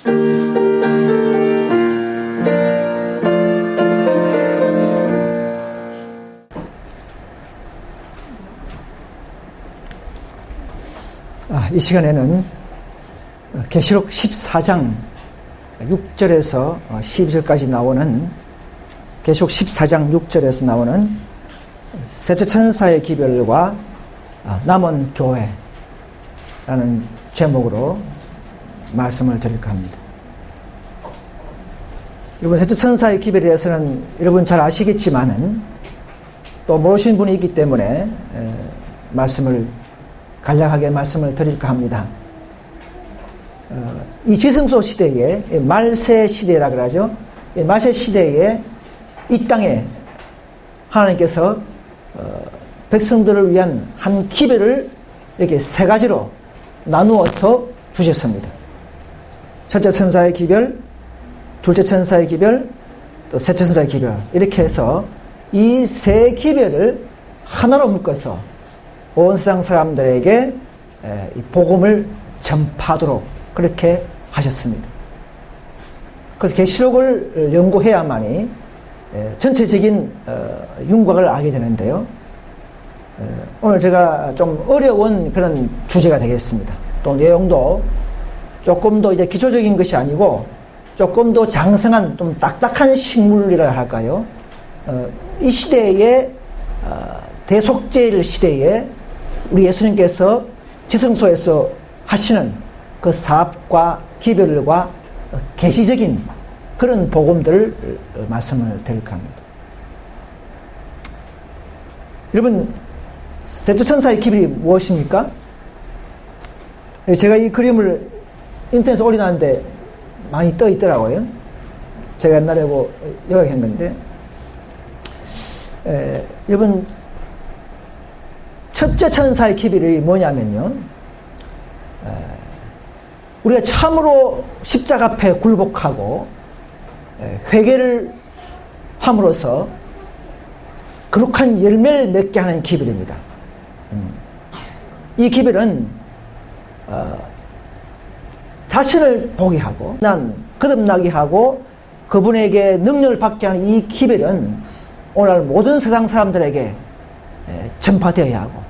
이 시간에는 계시록 14장 6절에서 12절까지 나오는 계시록 14장 6절에서 나오는 셋째 천사의 기별과 남은 교회라는 제목으로 말씀을 드릴까 합니다. 여러분, 셋째 천사의 기별에 대해서는 여러분 잘 아시겠지만은 또 모르시는 분이 있기 때문에 간략하게 말씀을 드릴까 합니다. 이 지성소 시대에 말세 시대라 그러죠. 말세 시대에 이 땅에 하나님께서 백성들을 위한 한 기별을 이렇게 세 가지로 나누어서 주셨습니다. 첫째 천사의 기별, 둘째 천사의 기별, 또 셋째 천사의 기별, 이렇게 해서 이 세 기별을 하나로 묶어서 온 세상 사람들에게 복음을 전파하도록 그렇게 하셨습니다. 그래서 계시록을 연구해야만이 전체적인 윤곽을 알게 되는데요. 오늘 제가 좀 어려운 그런 주제가 되겠습니다. 또 내용도 조금 더 이제 기초적인 것이 아니고 조금 더 장성한 좀 딱딱한 식물이라 할까요? 이 시대의 대속죄일 시대에 우리 예수님께서 지성소에서 하시는 그 사업과 기별과 계시적인 그런 복음들을 말씀을 드릴까 합니다. 여러분, 셋째 천사의 기별이 무엇입니까? 제가 이 그림을 인터넷에 올려놨는데 많이 떠 있더라고요. 제가 옛날에 요약한 건데, 여러분, 첫째 천사의 기별이 뭐냐면요, 우리가 참으로 십자가 앞에 굴복하고 회개를 함으로써 거룩한 열매를 맺게 하는 기별입니다. 이 기별은 자신을 보게 하고 거듭나게 하고 그분에게 능력을 받게 하는 이 기별은 오늘 모든 세상 사람들에게 전파되어야 하고,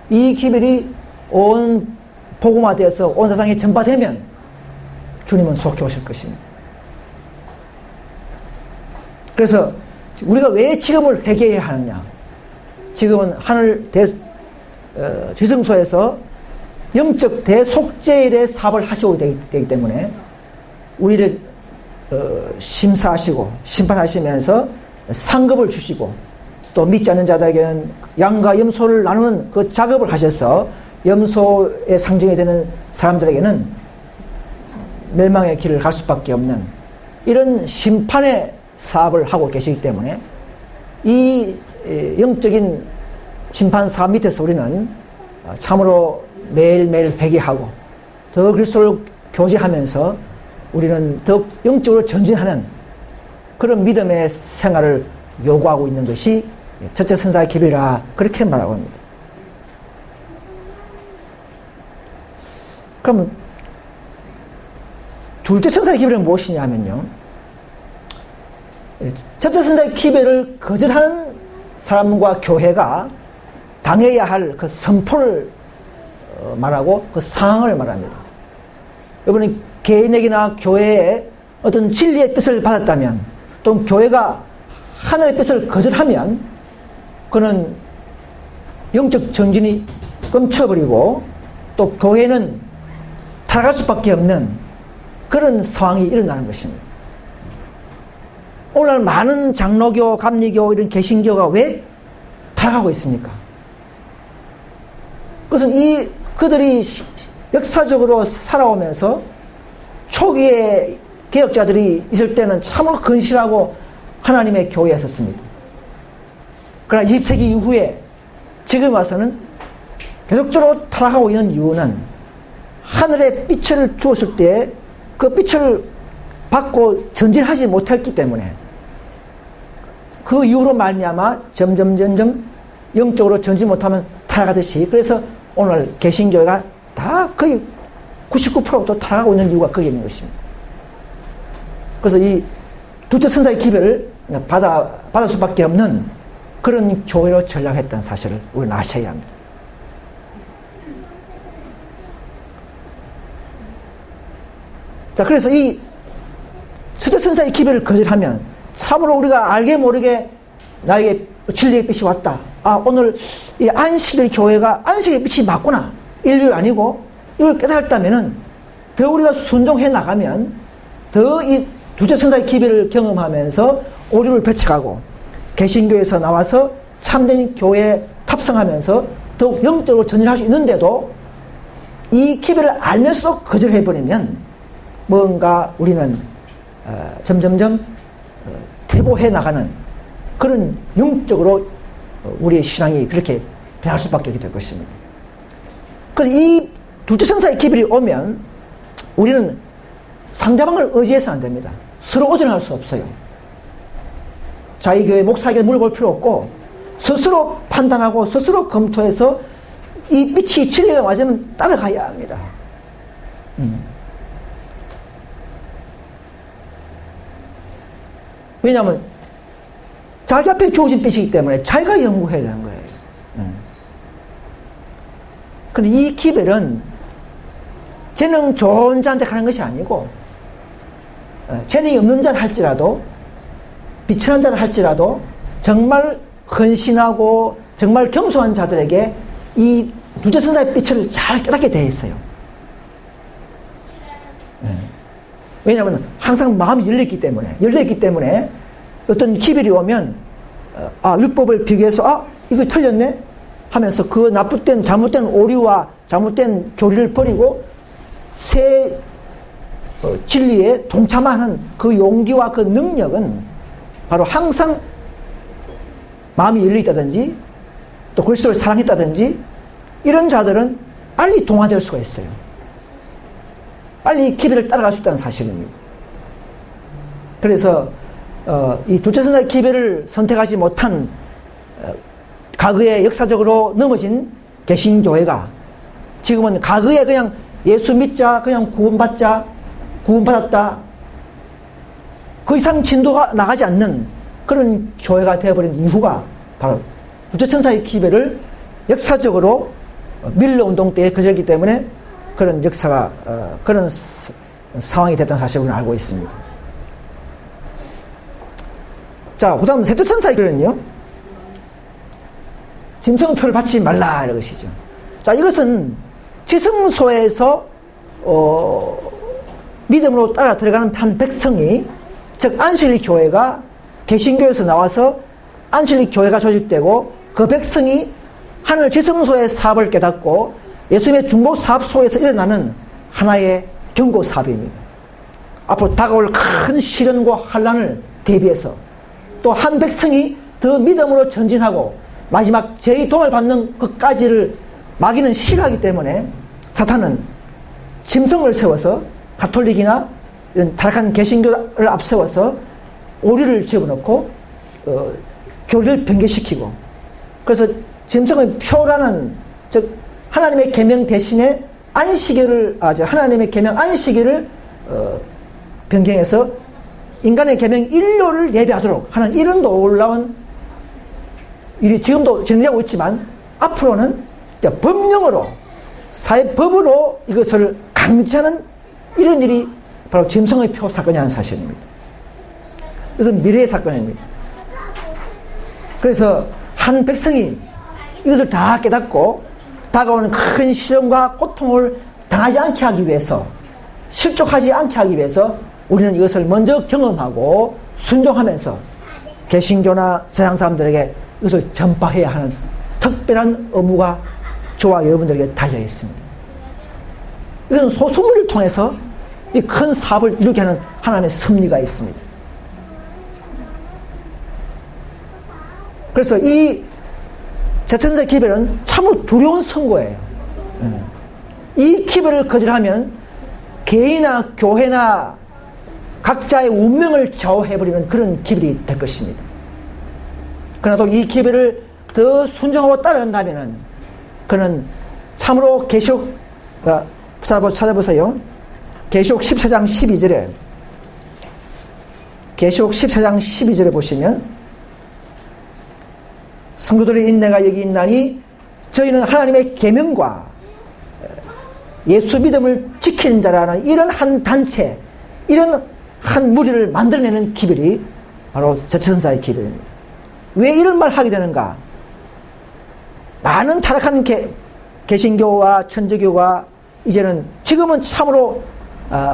이 기별이 온 복음화되어서 온 세상에 전파되면 주님은 속히 오실 것입니다. 그래서 우리가 왜 지금을 회개해야 하느냐? 지금은 하늘 지성소에서 영적 대속죄일의 사업을 하시고 되기 때문에 우리를 심사하시고 심판하시면서 상급을 주시고, 또 믿지 않는 자들에게는 양과 염소를 나누는 그 작업을 하셔서 염소의 상징이 되는 사람들에게는 멸망의 길을 갈 수밖에 없는 이런 심판의 사업을 하고 계시기 때문에 이 영적인 심판 사업 밑에서 우리는 참으로 매일매일 회개하고 더 그리스도를 교제하면서 우리는 더 영적으로 전진하는 그런 믿음의 생활을 요구하고 있는 것이 첫째 천사의 기별이라 그렇게 말하고 합니다. 그럼 둘째 천사의 기별은 무엇이냐 하면요, 첫째 천사의 기별을 거절하는 사람과 교회가 당해야 할 그 선포를 말하고 그 상황을 말합니다. 여러분이 개인에게나 교회에 어떤 진리의 뜻을 받았다면, 또 교회가 하늘의 뜻을 거절하면 그는 영적 전진이 끊쳐버리고 또 교회는 타락할 수밖에 없는 그런 상황이 일어나는 것입니다. 오늘 많은 장로교, 감리교, 이런 개신교가 왜 타락하고 있습니까? 그것은 그들이 역사적으로 살아오면서 초기에 개혁자들이 있을 때는 참으로 건실하고 하나님의 교회였었습니다. 그러나 20세기 이후에 지금 와서는 계속적으로 타락하고 있는 이유는 하늘의 빛을 주었을 때 그 빛을 받고 전진하지 못했기 때문에, 그 이후로 말미암아 점점 영적으로 전진 못하면 타락하듯이, 그래서 오늘 개신교회가 다 거의 99%도 타락하고 있는 이유가 거기에 있는 것입니다. 그래서 이 둘째 천사의 기별을 받을 수밖에 없는 그런 교회로 전락했다는 사실을 우리는 아셔야 합니다. 자, 그래서 이 첫째 천사의 기별을 거절하면 참으로 우리가 알게 모르게 나에게 진리의 빛이 왔다. 아, 오늘 이 안식일 교회가 안식의 빛이 맞구나. 일요일 아니고 이걸 깨달았다면은 더 우리가 순종해 나가면 더 이 둘째 천사의 기별을 경험하면서 오류를 배척하고 개신교에서 나와서 참된 교회에 탑승하면서 더욱 영적으로 전진할 수 있는데도 이 기별을 알면서도 거절해버리면 뭔가 우리는 점점점 퇴보해 나가는 그런 영적으로 우리의 신앙이 그렇게 변할 수밖에 없게 될 것입니다. 그래서 이 둘째 천사의 기별이 오면 우리는 상대방을 의지해서는 안 됩니다. 서로 의존할 수 없어요. 자기 교회 목사에게 물어볼 필요 없고 스스로 판단하고 스스로 검토해서 이 빛이 진리가 맞으면 따라가야 합니다. 왜냐하면 자기 앞에 주어진 빛이기 때문에 자기가 연구해야 되는 거예요. 근데 이 기별은 재능 좋은 자한테 가는 것이 아니고 재능이 없는 자를 할지라도 비천한 자를 할지라도 정말 헌신하고 정말 겸손한 자들에게 이 둘째 천사의 빛을 잘 깨닫게 되어 있어요. 왜냐하면 항상 마음이 열려있기 때문에 어떤 기별이 오면 율법을 비교해서 이거 틀렸네 하면서 그 잘못된 오류와 잘못된 교리를 버리고 새 진리에 동참하는 그 용기와 그 능력은 바로 항상 마음이 열려있다든지 또 그리스도를 사랑했다든지 이런 자들은 빨리 동화될 수가 있어요. 빨리 기별을 따라갈 수 있다는 사실입니다. 그래서 이 둘째 천사의 기별을 선택하지 못한 과거에 역사적으로 넘어진 개신교회가 지금은 과거에 그냥 예수 믿자, 그냥 구원받았다, 그 이상 진도가 나가지 않는 그런 교회가 되어버린 이유가 바로 둘째 천사의 기별을 역사적으로 밀러운동 때에 거절했기 때문에 그런 역사가 그런 상황이 됐다는 사실을 우리는 알고 있습니다. 자, 그 다음 셋째 천사의 기별은요, 짐승표를 받지 말라 이런 것이죠. 자, 이것은 지성소에서 믿음으로 따라 들어가는 한 백성이, 즉 안실리 교회가 개신교에서 나와서 안실리 교회가 조직되고 그 백성이 하늘 지성소의 사업을 깨닫고 예수님의 중보 사업 속에서 일어나는 하나의 경고 사업입니다. 앞으로 다가올 큰 시련과 환난을 대비해서 또 한 백성이 더 믿음으로 전진하고 마지막 죄의 도움을 받는 것까지를 마귀는 싫어하기 때문에 사탄은 짐승을 세워서 가톨릭이나 이런 타락한 개신교를 앞세워서 오류를 집어넣고 교리를 변개시키고, 그래서 짐승의 표라는, 즉 하나님의 계명 대신에 하나님의 계명 안식일을 변경해서 인간의 계명 일요를 예배하도록 하는 이런 놀라운 일이 지금도 진행되고 있지만 앞으로는 법령으로, 사회법으로 이것을 강제하는 이런 일이 바로 짐승의 표 사건이라는 사실입니다. 그래서 미래의 사건입니다. 그래서 한 백성이 이것을 다 깨닫고 다가오는 큰 시련과 고통을 당하지 않게 하기 위해서, 실족하지 않게 하기 위해서 우리는 이것을 먼저 경험하고 순종하면서 개신교나 세상 사람들에게 이것을 전파해야 하는 특별한 의무가 저와 여러분들에게 달려 있습니다. 이것은 소수물을 통해서 이 큰 사업을 이루게 하는 하나님의 섭리가 있습니다. 그래서 이 제천사의 기별은 참으로 두려운 선고예요. 이 기별을 거절하면 개인이나 교회나 각자의 운명을 좌우해버리는 그런 기별이 될 것입니다. 그러나 또 이 기별을 더 순종하고 따라간다면 그는 참으로 계시록 찾아보세요. 계시록 14장 12절에 계시록 14장 12절에 보시면 성도들의 인내가 여기 있나니 저희는 하나님의 계명과 예수 믿음을 지키는 자라는 이런 한 단체, 이런 한 무리를 만들어내는 기별이 바로 저천사의 기별입니다. 왜 이런 말 하게 되는가? 많은 타락한 개신교와 천주교가 이제는 지금은 참으로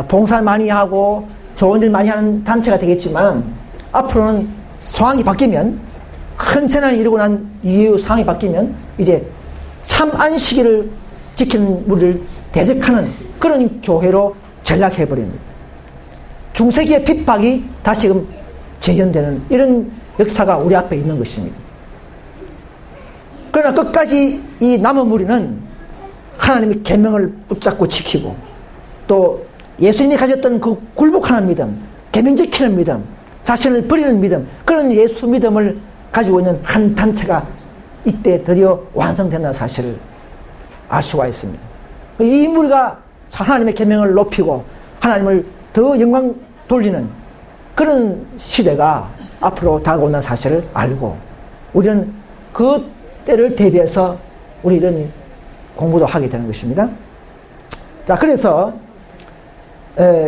봉사 많이 하고 좋은 일 많이 하는 단체가 되겠지만 앞으로는 상황이 바뀌면, 큰 재난이 일어나고 난 이후 상황이 바뀌면 이제 참 안식일을 지키는 무리를 대적하는 그런 교회로 전락해버립니다. 중세기의 핍박이 다시금 재현되는 이런 역사가 우리 앞에 있는 것입니다. 그러나 끝까지 이 남은 무리는 하나님의 계명을 붙잡고 지키고 또 예수님이 가졌던 그 굴복하는 믿음, 계명 지키는 믿음, 자신을 버리는 믿음, 그런 예수 믿음을 가지고 있는 한 단체가 이때 드디어 완성된다는 사실을 알 수가 있습니다. 이 무리가 하나님의 계명을 높이고 하나님을 더 영광 돌리는 그런 시대가 앞으로 다가온다는 사실을 알고 우리는 그 때를 대비해서 우리는 공부도 하게 되는 것입니다. 자, 그래서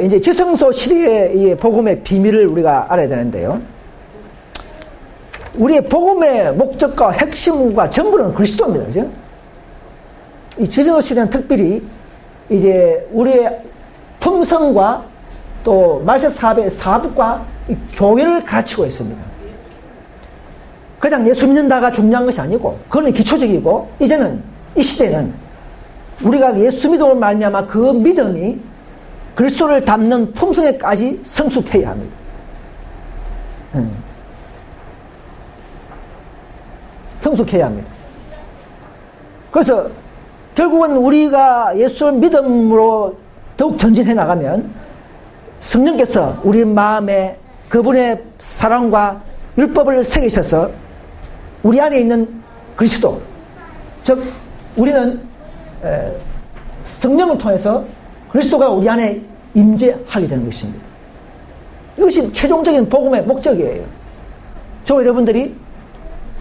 이제 지성소 시대의 복음의 비밀을 우리가 알아야 되는데요. 우리의 복음의 목적과 핵심과 전부는 그리스도입니다. 그죠? 이 지성소 시대는 특별히 이제 우리의 품성과 또 말세 사업의 사업과 교회를 가르치고 있습니다. 그냥 예수 믿는다가 중요한 것이 아니고 그건 기초적이고 이제는 이 시대는 우리가 예수 믿음을 말미암아 그 믿음이 그리스도를 닮는 품성에까지 성숙해야 합니다. 성숙해야 합니다. 그래서 결국은 우리가 예수를 믿음으로 더욱 전진해 나가면 성령께서 우리 마음에 그분의 사랑과 율법을 새기셔서 우리 안에 있는 그리스도, 즉 우리는 성령을 통해서 그리스도가 우리 안에 임재하게 되는 것입니다. 이것이 최종적인 복음의 목적이에요. 저 여러분들이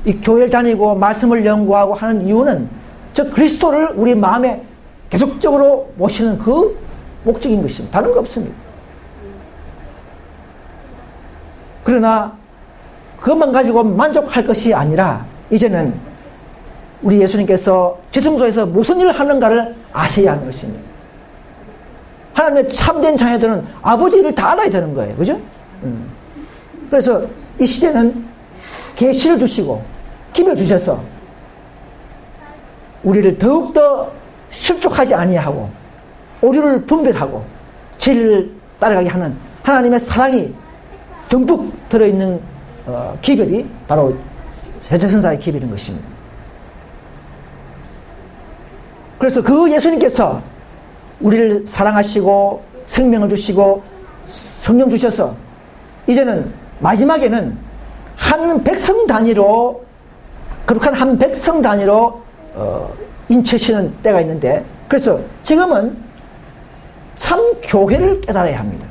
이 교회를 다니고 말씀을 연구하고 하는 이유는 즉 그리스도를 우리 마음에 계속적으로 모시는 그 목적인 것입니다. 다른 거 없습니다. 그러나 그것만 가지고 만족할 것이 아니라 이제는 우리 예수님께서 지성소에서 무슨 일을 하는가를 아셔야 하는 것입니다. 하나님의 참된 자녀들은 아버지 일을 다 알아야 되는 거예요. 그죠? 그래서 이 시대는 계시를 주시고 기회를 주셔서 우리를 더욱더 실족하지 아니하고 오류를 분별하고 진리를 따라가게 하는 하나님의 사랑이 듬뿍 들어있는 기별이 바로 세차선사의 기별인 것입니다. 그래서 그 예수님께서 우리를 사랑하시고 생명을 주시고 성령 주셔서 이제는 마지막에는 한 백성 단위로 그렇게 한 백성 단위로 인치시는 때가 있는데 그래서 지금은 참 교회를 깨달아야 합니다.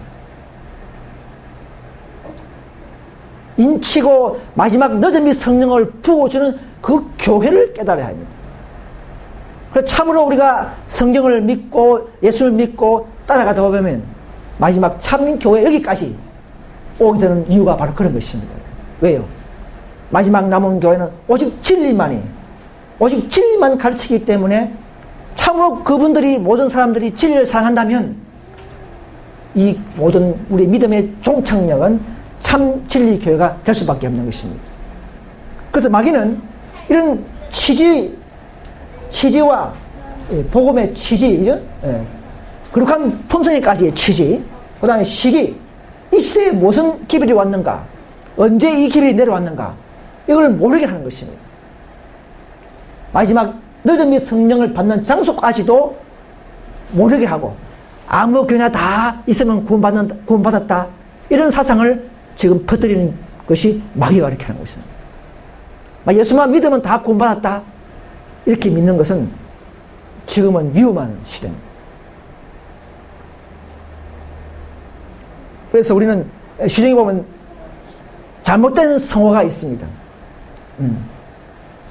인치고 마지막 늦음이 성령을 부어주는 그 교회를 깨달아야 합니다. 그래서 참으로 우리가 성경을 믿고 예수를 믿고 따라가다 보면 마지막 참 교회 여기까지 오게 되는 이유가 바로 그런 것입니다. 왜요? 마지막 남은 교회는 오직 진리만이 오직 진리만 가르치기 때문에 참으로 그분들이 모든 사람들이 진리를 사랑한다면 이 모든 우리 믿음의 종착역은 참 진리 교회가 될 수밖에 없는 것입니다. 그래서 마귀는 이런 취지와 복음의 취지, 그죠? 거룩한 품성에까지의 취지, 그 다음에 시기, 이 시대에 무슨 기별이 왔는가, 언제 이 기별이 내려왔는가, 이걸 모르게 하는 것입니다. 마지막 늦음이 성령을 받는 장소까지도 모르게 하고 아무 교회나 다 있으면 구원받았다 이런 사상을 지금 퍼뜨리는 것이 마귀가 이렇게 하는 것입니다. 예수만 믿으면 다 구원받았다 이렇게 믿는 것은 지금은 위험한 시대입니다. 그래서 우리는 시중에 보면 잘못된 성화가 있습니다.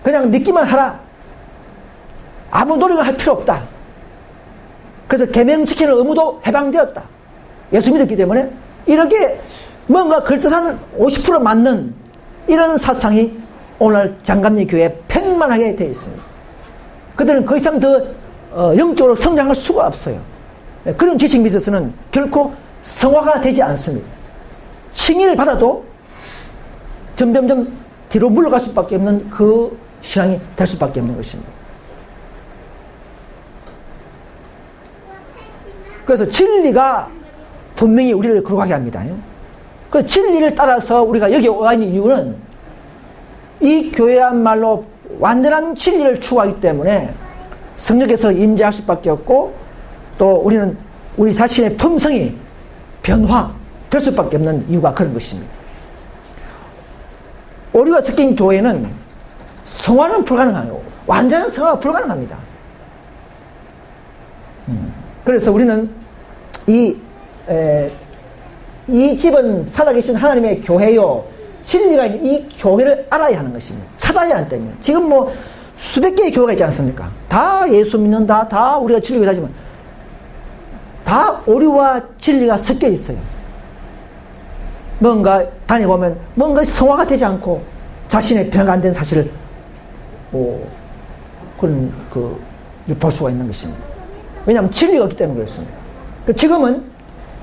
그냥 믿기만 하라. 아무 노력을 할 필요 없다. 그래서 계명 지키는 의무도 해방되었다. 예수 믿었기 때문에 이렇게 뭔가 그럴듯한 50% 맞는 이런 사상이 오늘 장감리 교회에 팽만하게 되어 있습니다. 그들은 그 이상 더 영적으로 성장할 수가 없어요. 그런 지식 밑에서는 결코 성화가 되지 않습니다. 칭의를 받아도 점점점 뒤로 물러갈 수밖에 없는 그 신앙이 될 수밖에 없는 것입니다. 그래서 진리가 분명히 우리를 거룩하게 합니다. 그 진리를 따라서 우리가 여기 와 있는 이유는 이 교회야말로 완전한 진리를 추구하기 때문에 성령께서 임재할 수밖에 없고, 또 우리는 우리 자신의 품성이 변화될 수밖에 없는 이유가 그런 것입니다. 오류가 섞인 교회는 성화는 불가능하고 완전한 성화가 불가능합니다. 그래서 우리는 이 집은 살아계신 하나님의 교회요, 진리가 있는 이 교회를 알아야 하는 것입니다. 찾아야 하는 때문에. 지금 뭐 수백 개의 교회가 있지 않습니까? 다 예수 믿는다, 다 우리가 진리가 하지만 다 오류와 진리가 섞여 있어요. 뭔가 다녀보면 뭔가 성화가 되지 않고 자신의 변화가 안 된 사실을 그런 볼 수가 있는 것입니다. 왜냐하면 진리가 없기 때문에 그렇습니다. 지금은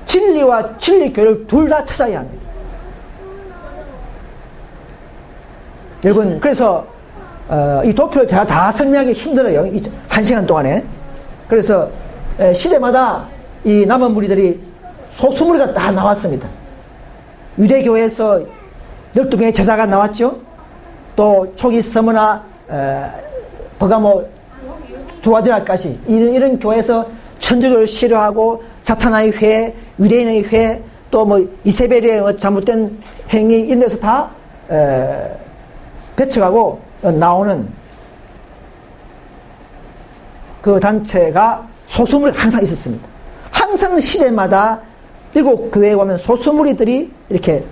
진리와 진리 교회를 둘 다 찾아야 합니다. 여러분, 그래서 이 도표를 제가 다 설명하기 힘들어요. 이 1시간 동안에. 그래서 시대마다 이 남은 무리들이 소수무리가 다 나왔습니다. 유대교회에서 12명의 제자가 나왔죠. 또 초기 서머나 버가모 두아디라까지 이런 교회에서 천주교를 싫어하고 사탄의 회, 유대인의 회, 또 뭐 이세벨의 잘못된 행위 이런 데서 다 배척하고 나오는 그 단체가 소수무리가 항상 있었습니다. 항상 시대마다 일곱 교회에 오면 소수무리들이 이렇게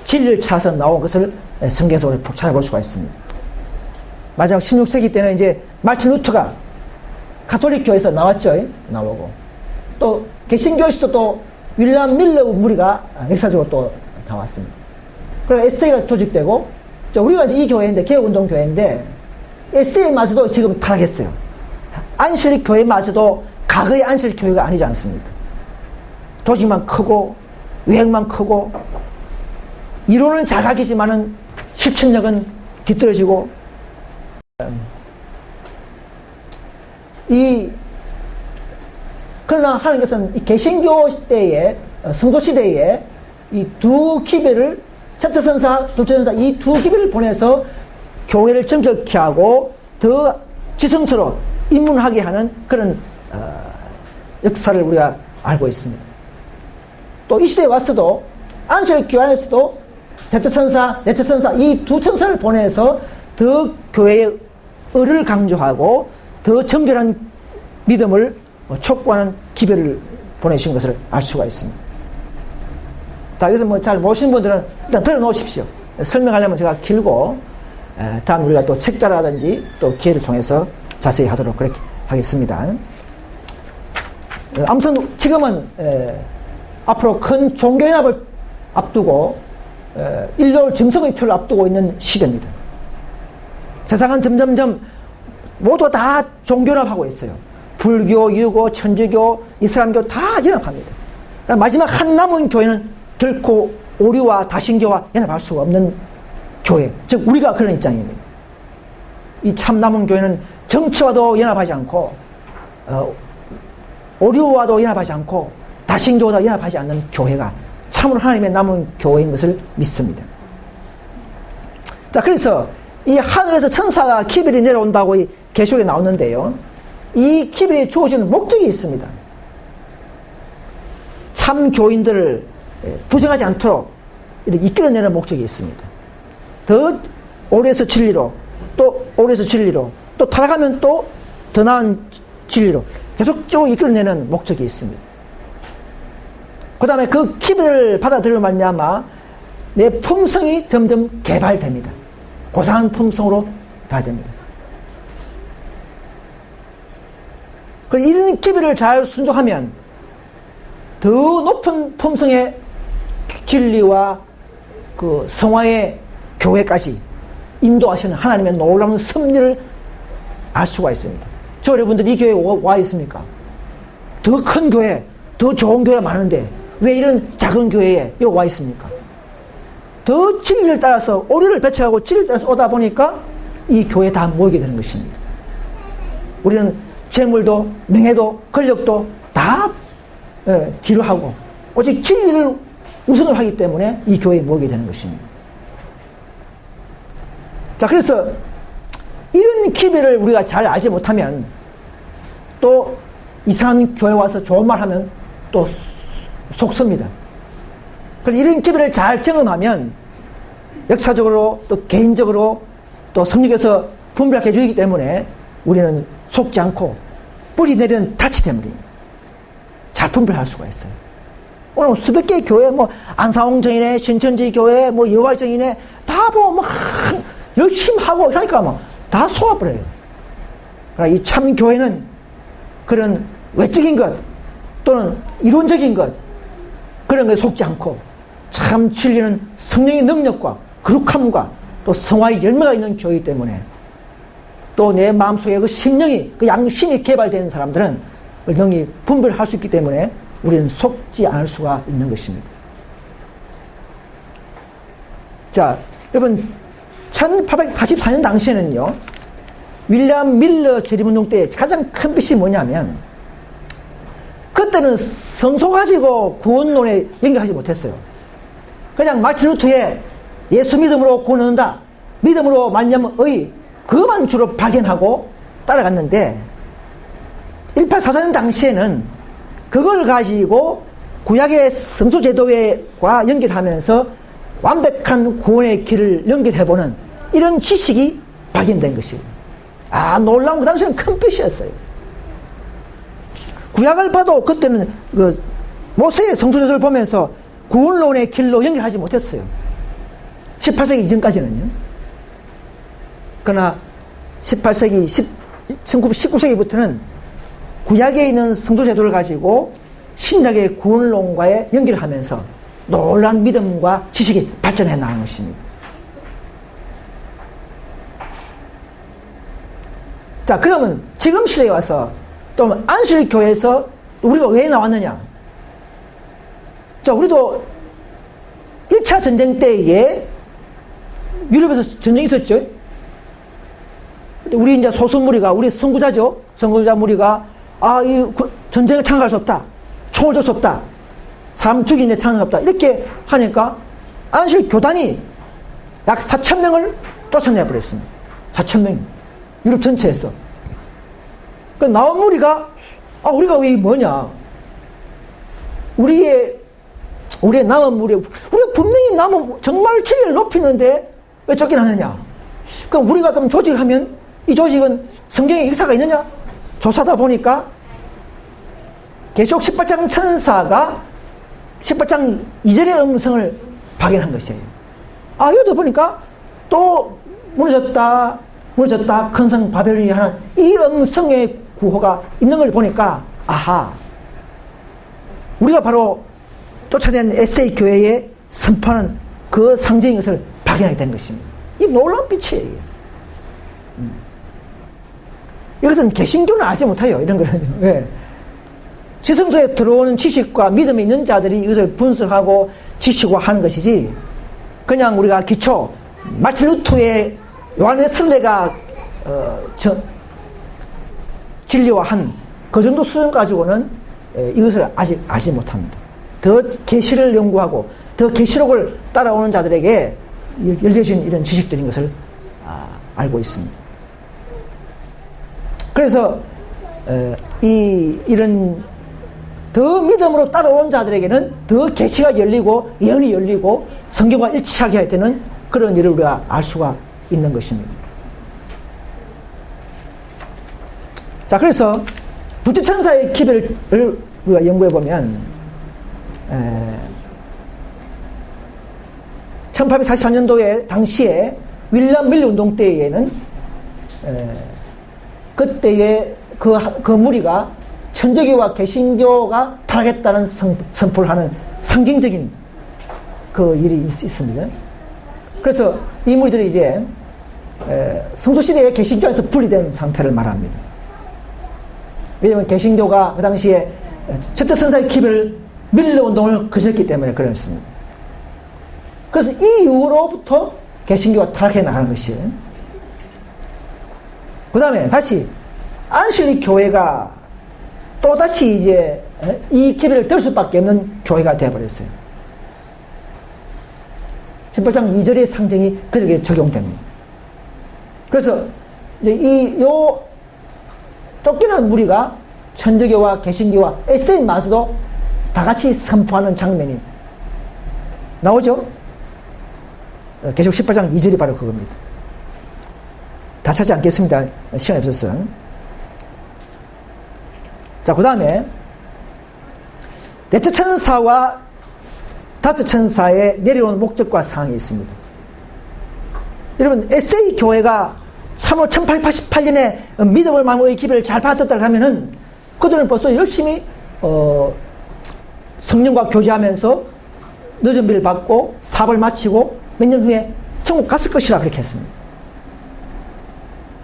진리를 찾아서 나온 것을 성경에서 우리 찾아볼 수가 있습니다. 마지막 16세기 때는 이제 마틴 루터가 가톨릭 교회에서 나왔죠. 나오고 또 개신교에서도 또 윌리엄 밀러 무리가 역사적으로 또 나왔습니다. 그리고 SDA가 조직되고, 우리가 이제 이 교회인데, 개혁운동 교회인데, SDA마저도 지금 타락했어요. 안실릭 교회마저도 과거의 안실릭 교회가 아니지 않습니까? 조직만 크고, 외형만 크고, 이론은 잘 가르치지만은 실천력은 뒤떨어지고, 그러나 하나님께서는 이 개신교 시대에, 성도 시대에 이 두 기별을, 첫째 선사, 둘째 선사, 이 두 기별을 보내서 교회를 정결케 하고 더 지성스러워 입문하게 하는 그런 역사를 우리가 알고 있습니다. 또 이 시대에 와서도 안식 교회 안에서도 셋째 선사, 넷째 선사 이 두 천사를 보내서 더 교회의 의를 강조하고 더 정결한 믿음을 촉구하는 기별을 보내신 것을 알 수가 있습니다. 자, 그래서 뭐 잘 모르시는 분들은 일단 들어놓으십시오. 설명하려면 제가 길고, 다음 우리가 또 책자라든지 또 기회를 통해서 자세히 하도록 그렇게 하겠습니다. 아무튼 지금은 앞으로 큰 종교연합을 앞두고 인류 정성의 표를 앞두고 있는 시대입니다. 세상은 점점점 모두 다 종교연합하고 있어요. 불교, 유교, 천주교, 이슬람교 다 연합합니다. 마지막 한 남은 교회는 결코 오류와 다신교와 연합할 수가 없는 교회, 즉 우리가 그런 입장입니다. 이 참 남은 교회는 정치와도 연합하지 않고 오류와도 연합하지 않고 다신교와도 연합하지 않는 교회가 참으로 하나님의 남은 교회인 것을 믿습니다. 자, 그래서 이 하늘에서 천사가 기별이 내려온다고 이 계시록에 나오는데요, 이 기별이 주어지는 목적이 있습니다. 참 교인들을 부정하지 않도록 이렇게 이끌어내는 목적이 있습니다. 더 오래서 진리로, 또 오래서 진리로, 또 타락하면 또 더 나은 진리로 계속적으로 이끌어내는 목적이 있습니다. 그 다음에 그 기별을 받아들여 말미암아 내 품성이 점점 개발됩니다. 고상한 품성으로 발됩니다. 이런 기별을 잘 순종하면 더 높은 품성의 진리와 그 성화의 교회까지 인도하시는 하나님의 놀라운 섭리를 알 수가 있습니다. 저 여러분들 이 교회에 와 있습니까? 더 큰 교회, 더 좋은 교회가 많은데 왜 이런 작은 교회에 여기 와 있습니까? 더 진리를 따라서 오리를 배척하고 진리를 따라서 오다 보니까 이 교회에 다 모이게 되는 것입니다. 우리는 재물도 명예도 권력도 다 뒤로 하고 오직 진리를 우선으로 하기 때문에 이 교회에 모이게 되는 것입니다. 자, 그래서 이런 기별을 우리가 잘 알지 못하면 또 이상한 교회 와서 좋은 말 하면 또 속습니다. 그래서 이런 기별을 잘 경험하면 역사적으로 또 개인적으로 또 성령께서 분별하게 해주기 때문에 우리는 속지 않고 뿌리 내리는 닻이 되물입니다. 잘 분별할 수가 있어요. 오늘 수백 개의 교회, 안사홍 정인회, 신천지 교회, 여호와 정인회 다 열심히 하고 그러니까 다 속아버려요. 그러니까 이 참 교회는 그런 외적인 것 또는 이론적인 것 그런 것에 속지 않고 참 진리는 성령의 능력과 거룩함과 또 성화의 열매가 있는 교회이기 때문에 또 내 마음속에 그 심령이 그 양심이 개발되는 사람들은 능히 분별할 수 있기 때문에 우리는 속지 않을 수가 있는 것입니다. 자, 여러분 1844년 당시에는요 윌리엄 밀러 재림운동 때 가장 큰 빛이 뭐냐면 그때는 성소 가지고 구원론에 연결하지 못했어요. 그냥 마틴 루터의 예수 믿음으로 구원 얻는다, 믿음으로 말미암은 의, 그것만 주로 발견하고 따라갔는데 1844년 당시에는 그걸 가지고 구약의 성소 제도와 연결하면서 완벽한 구원의 길을 연결해보는 이런 지식이 발견된 것이에요. 놀라운 그 당시에는 큰 빛이었어요. 구약을 봐도 그때는 그 모세의 성소 제도를 보면서 구원론의 길로 연결하지 못했어요. 18세기 이전까지는요. 그러나 18세기, 19세기부터는 구약에 있는 성소 제도를 가지고 신약의 구원론과의 연결을 하면서 놀라운 믿음과 지식이 발전해 나가는 것입니다. 자, 그러면 지금 시대에 와서 또 안식교회에서 우리가 왜 나왔느냐? 자, 우리도 1차 전쟁 때에 유럽에서 전쟁이 있었죠. 우리 이제 소수 무리가, 우리 선구자죠. 선구자 무리가, 이 전쟁을 참가할 수 없다. 총을 줄 수 없다. 사람 죽이는데 참을 수 없다. 이렇게 하니까 안식 교단이 약 4,000명을 쫓아내버렸습니다. 4,000명. 유럽 전체에서. 그 나온 무리가, 우리가 왜 뭐냐. 우리의 남은 무리, 우리가 분명히 남은 정말 진리를 높이는데 왜 쫓겨나느냐. 그럼 우리가 그럼 조직을 하면 이 조직은 성경에 역사가 있느냐? 조사하다 보니까 계시록 18장 천사가 18장 이전의 음성을 발견한 것이에요. 여기도 보니까 또 무너졌다 큰 성 바벨론이 하는 이 음성의 구호가 있는 걸 보니까 우리가 바로 쫓아낸 에세이 교회에 선포하는 그 상징인 것을 발견하게 된 것입니다. 이 놀라운 빛이에요. 이것은 개신교는 알지 못해요. 이런 거는. 왜? 지성소에 들어오는 지식과 믿음이 있는 자들이 이것을 분석하고 지식화하는 것이지, 그냥 우리가 기초 마틴 루터의 요한 슬레가 진리화한 그 정도 수준 가지고는 이것을 아직 알지 못합니다. 더 계시를 연구하고 더 계시록을 따라오는 자들에게 열려진 이런 지식들인 것을 알고 있습니다. 그래서 이런 더 믿음으로 따라온 자들에게는 더 계시가 열리고 예언이 열리고 성경과 일치하게 되는 그런 일을 우리가 알 수가 있는 것입니다. 자, 그래서 부처천사의 기별을 우리가 연구해 보면 1844년도에 당시에 윌리엄 밀리 운동 때에는 그때의 그 무리가 천주교와 개신교가 타락했다는 선포를 하는 상징적인 그 일이 있습니다. 그래서 이 무리들이 이제 성소시대의 개신교에서 분리된 상태를 말합니다. 왜냐하면 개신교가 그 당시에 첫째 선사의 기별을 밀러 운동을 거쳤기 때문에 그렇습니다. 그래서 이 이후로부터 개신교가 타락해 나가는 것이에요. 그 다음에 다시 안실리 교회가 또다시 이제 이 기별을 들 수밖에 없는 교회가 되어버렸어요. 18장 2절의 상징이 그들에게 적용됩니다. 그래서 이제 요 쫓기는 무리가 천주교와 개신교와 에세이마저도 다 같이 선포하는 장면이 나오죠. 계속 18장 2절이 바로 그겁니다. 다 찾지 않겠습니다. 시간이 없어서. 자, 그 다음에 넷째 천사와 다섯 천사의 내려온 목적과 사항이 있습니다. 여러분, 에세이 교회가 참으로 1888년에 믿음을 마음의 기별을 잘 받았다 하면은 그들은 벌써 열심히 성령과 교제하면서 늦은 비를 받고 사업을 마치고 몇 년 후에 천국 갔을 것이라 그렇게 했습니다.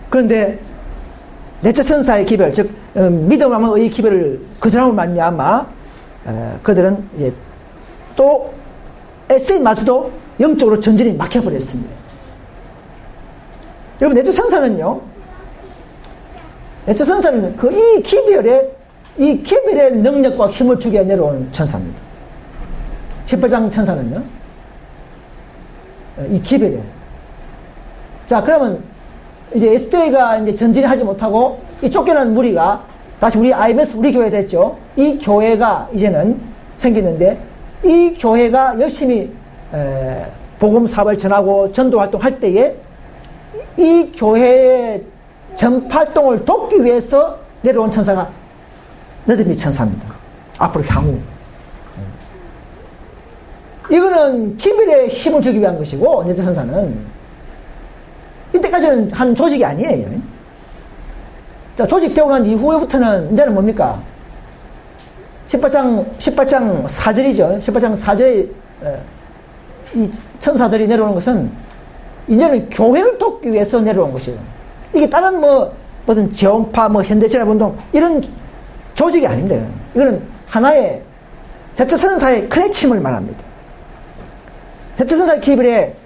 그런데 넷째 천사의 기별, 즉 믿음을 마음의 기별을 그 사람을 말미암아 그들은 이제 또 에세이마저도 영적으로 전진이 막혀버렸습니다. 여러분, 넷째 천사는요, 넷째 천사는 이 기별의 능력과 힘을 주게 내려온 천사입니다. 18장 천사는요, 이 기별에. 자, 그러면 이제 에스테가 이제 전진을 하지 못하고 이 쫓겨난 무리가 다시 우리 IMS, 우리 교회 됐죠. 이 교회가 이제는 생기는데 이 교회가 열심히 복음 사업을 전하고 전도 활동할 때에 이 교회의 전파활동을 돕기 위해서 내려온 천사가 느즈미 천사입니다. 앞으로 향후. 이거는 기별에 힘을 주기 위한 것이고, 넷째 천사는 이때까지는 한 조직이 아니에요. 자, 조직되고 난 이후부터는 이제는 뭡니까? 18장 4절이죠. 18장 4절에 이 천사들이 내려오는 것은 이제는 교회를 돕기 위해서 내려온 것이에요. 이게 다른 무슨 재원파, 현대신학운동 이런 조직이 아닙니다. 이거는 하나의 셋째 천사의 크레침을 말합니다. 셋째 천사의 기별에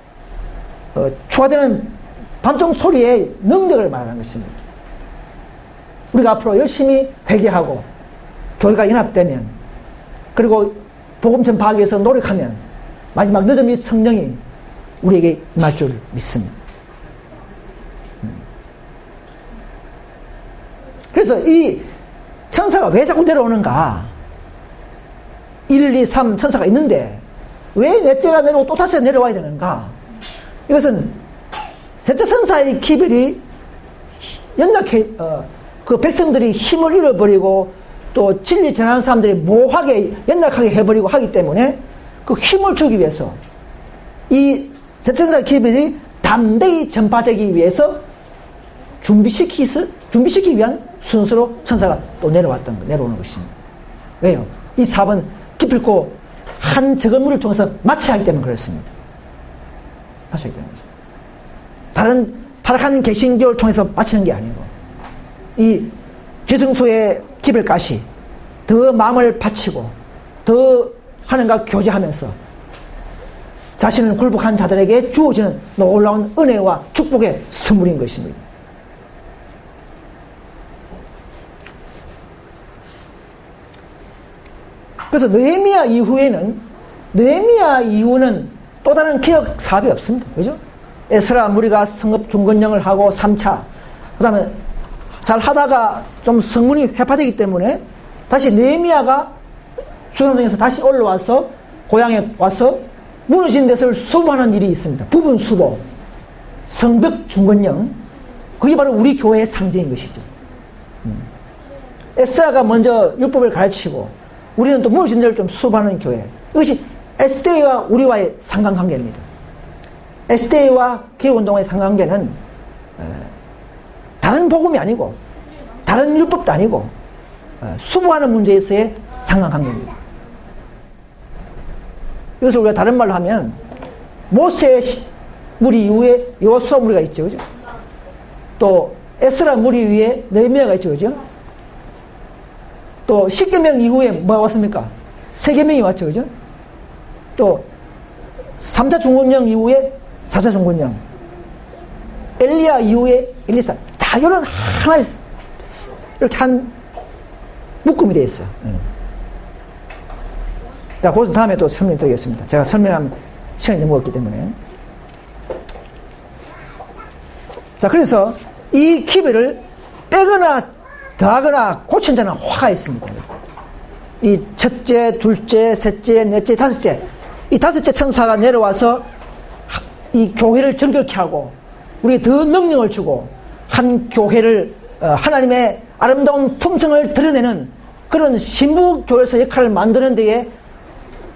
추가되는 반쪽 소리의 능력을 말하는 것입니다. 우리가 앞으로 열심히 회개하고 교회가 연합되면, 그리고 복음 전파하기 위해서 노력하면 마지막 늦음이 성령이 우리에게 임할 줄 믿습니다. 그래서 이 천사가 왜 자꾸 내려오는가? 1, 2, 3 천사가 있는데 왜 넷째가 내려오고 또 다시 내려와야 되는가? 이것은 셋째 천사의 기별이 연약해, 그 백성들이 힘을 잃어버리고 또 진리 전하는 사람들이 모호하게 연약하게 해버리고 하기 때문에 그 힘을 주기 위해서 이 셋째 천사의 기별이 담대히 전파되기 위해서 준비시키기 위한 순서로 천사가 또 내려오는 것입니다. 왜요? 이 사업은 기필코 한 적은 물을 통해서 마쳐야 하기 때문에 그렇습니다. 마쳐야 하기 때문에. 다른 타락한 개신교를 통해서 마치는 게 아니고, 이 지성소의 기별가시 더 마음을 바치고 더 하나님과 교제하면서 자신을 굴복한 자들에게 주어지는 놀라운 은혜와 축복의 선물인 것입니다. 그래서 느헤미야 이후는 또 다른 개혁 사업이 없습니다. 그죠? 에스라 무리가 성읍 중건령을 하고 3차, 그 다음에 잘 하다가 좀 성문이 회파되기 때문에 다시 느헤미야가 수산성에서 다시 올라와서 고향에 와서 무너진 데서를 수보하는 일이 있습니다. 부분 수보, 성벽 중건령, 그게 바로 우리 교회의 상징인 것이죠. 에스라가 먼저 율법을 가르치고 우리는 또 무너진 데를 좀 수보하는 교회. 이것이 에스테와 우리와의 상관관계입니다. SDA와 개혁운동의 상관관계는 다른 복음이 아니고 다른 율법도 아니고 수부하는 문제에서의 상관관계입니다. 이것을 우리가 다른 말로 하면 모세 무리 이후에 여호수아 무리가 있죠, 그죠? 또 에스라 무리 위에 느헤미야가 있죠, 그죠? 또 십계명 이후에 뭐가 왔습니까? 세계명이 왔죠, 그죠? 또 3차 중군령 이후에 4차 중군령, 엘리야 이후에 엘리사, 다 이런 하나의 이렇게 한 묶음이 되어 있어요. 자, 그것은 다음에 또 설명드리겠습니다. 제가 설명하면 시간이 너무 없기 때문에. 자, 그래서 이 기별을 빼거나 더하거나 고친 자는 화가 있습니다. 이 첫째, 둘째, 셋째, 넷째, 다섯째, 이 다섯째 천사가 내려와서 이 교회를 정결케 하고 우리에게 더 능력을 주고 한 교회를 하나님의 아름다운 품성을 드러내는 그런 신부 교회에서 역할을 만드는 데에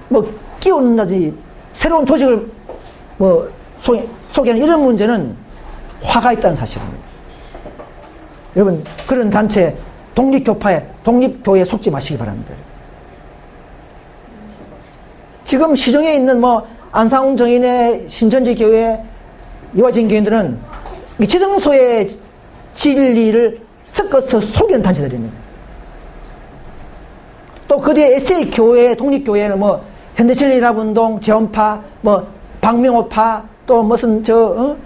뭐 끼얹는다든지 새로운 조직을 뭐 소개하는 이런 문제는 화가 있다는 사실입니다. 여러분, 그런 단체 독립교회에 속지 마시기 바랍니다. 지금 시중에 있는 뭐 안상훈 정인의 신천지 교회, 이화진 교인들은 이 지성소의 진리를 섞어서 속이는 단체들입니다. 또 그 뒤에 SA 교회, 독립교회는 뭐 현대진리라운동, 재원파, 뭐 박명호파, 또 무슨 또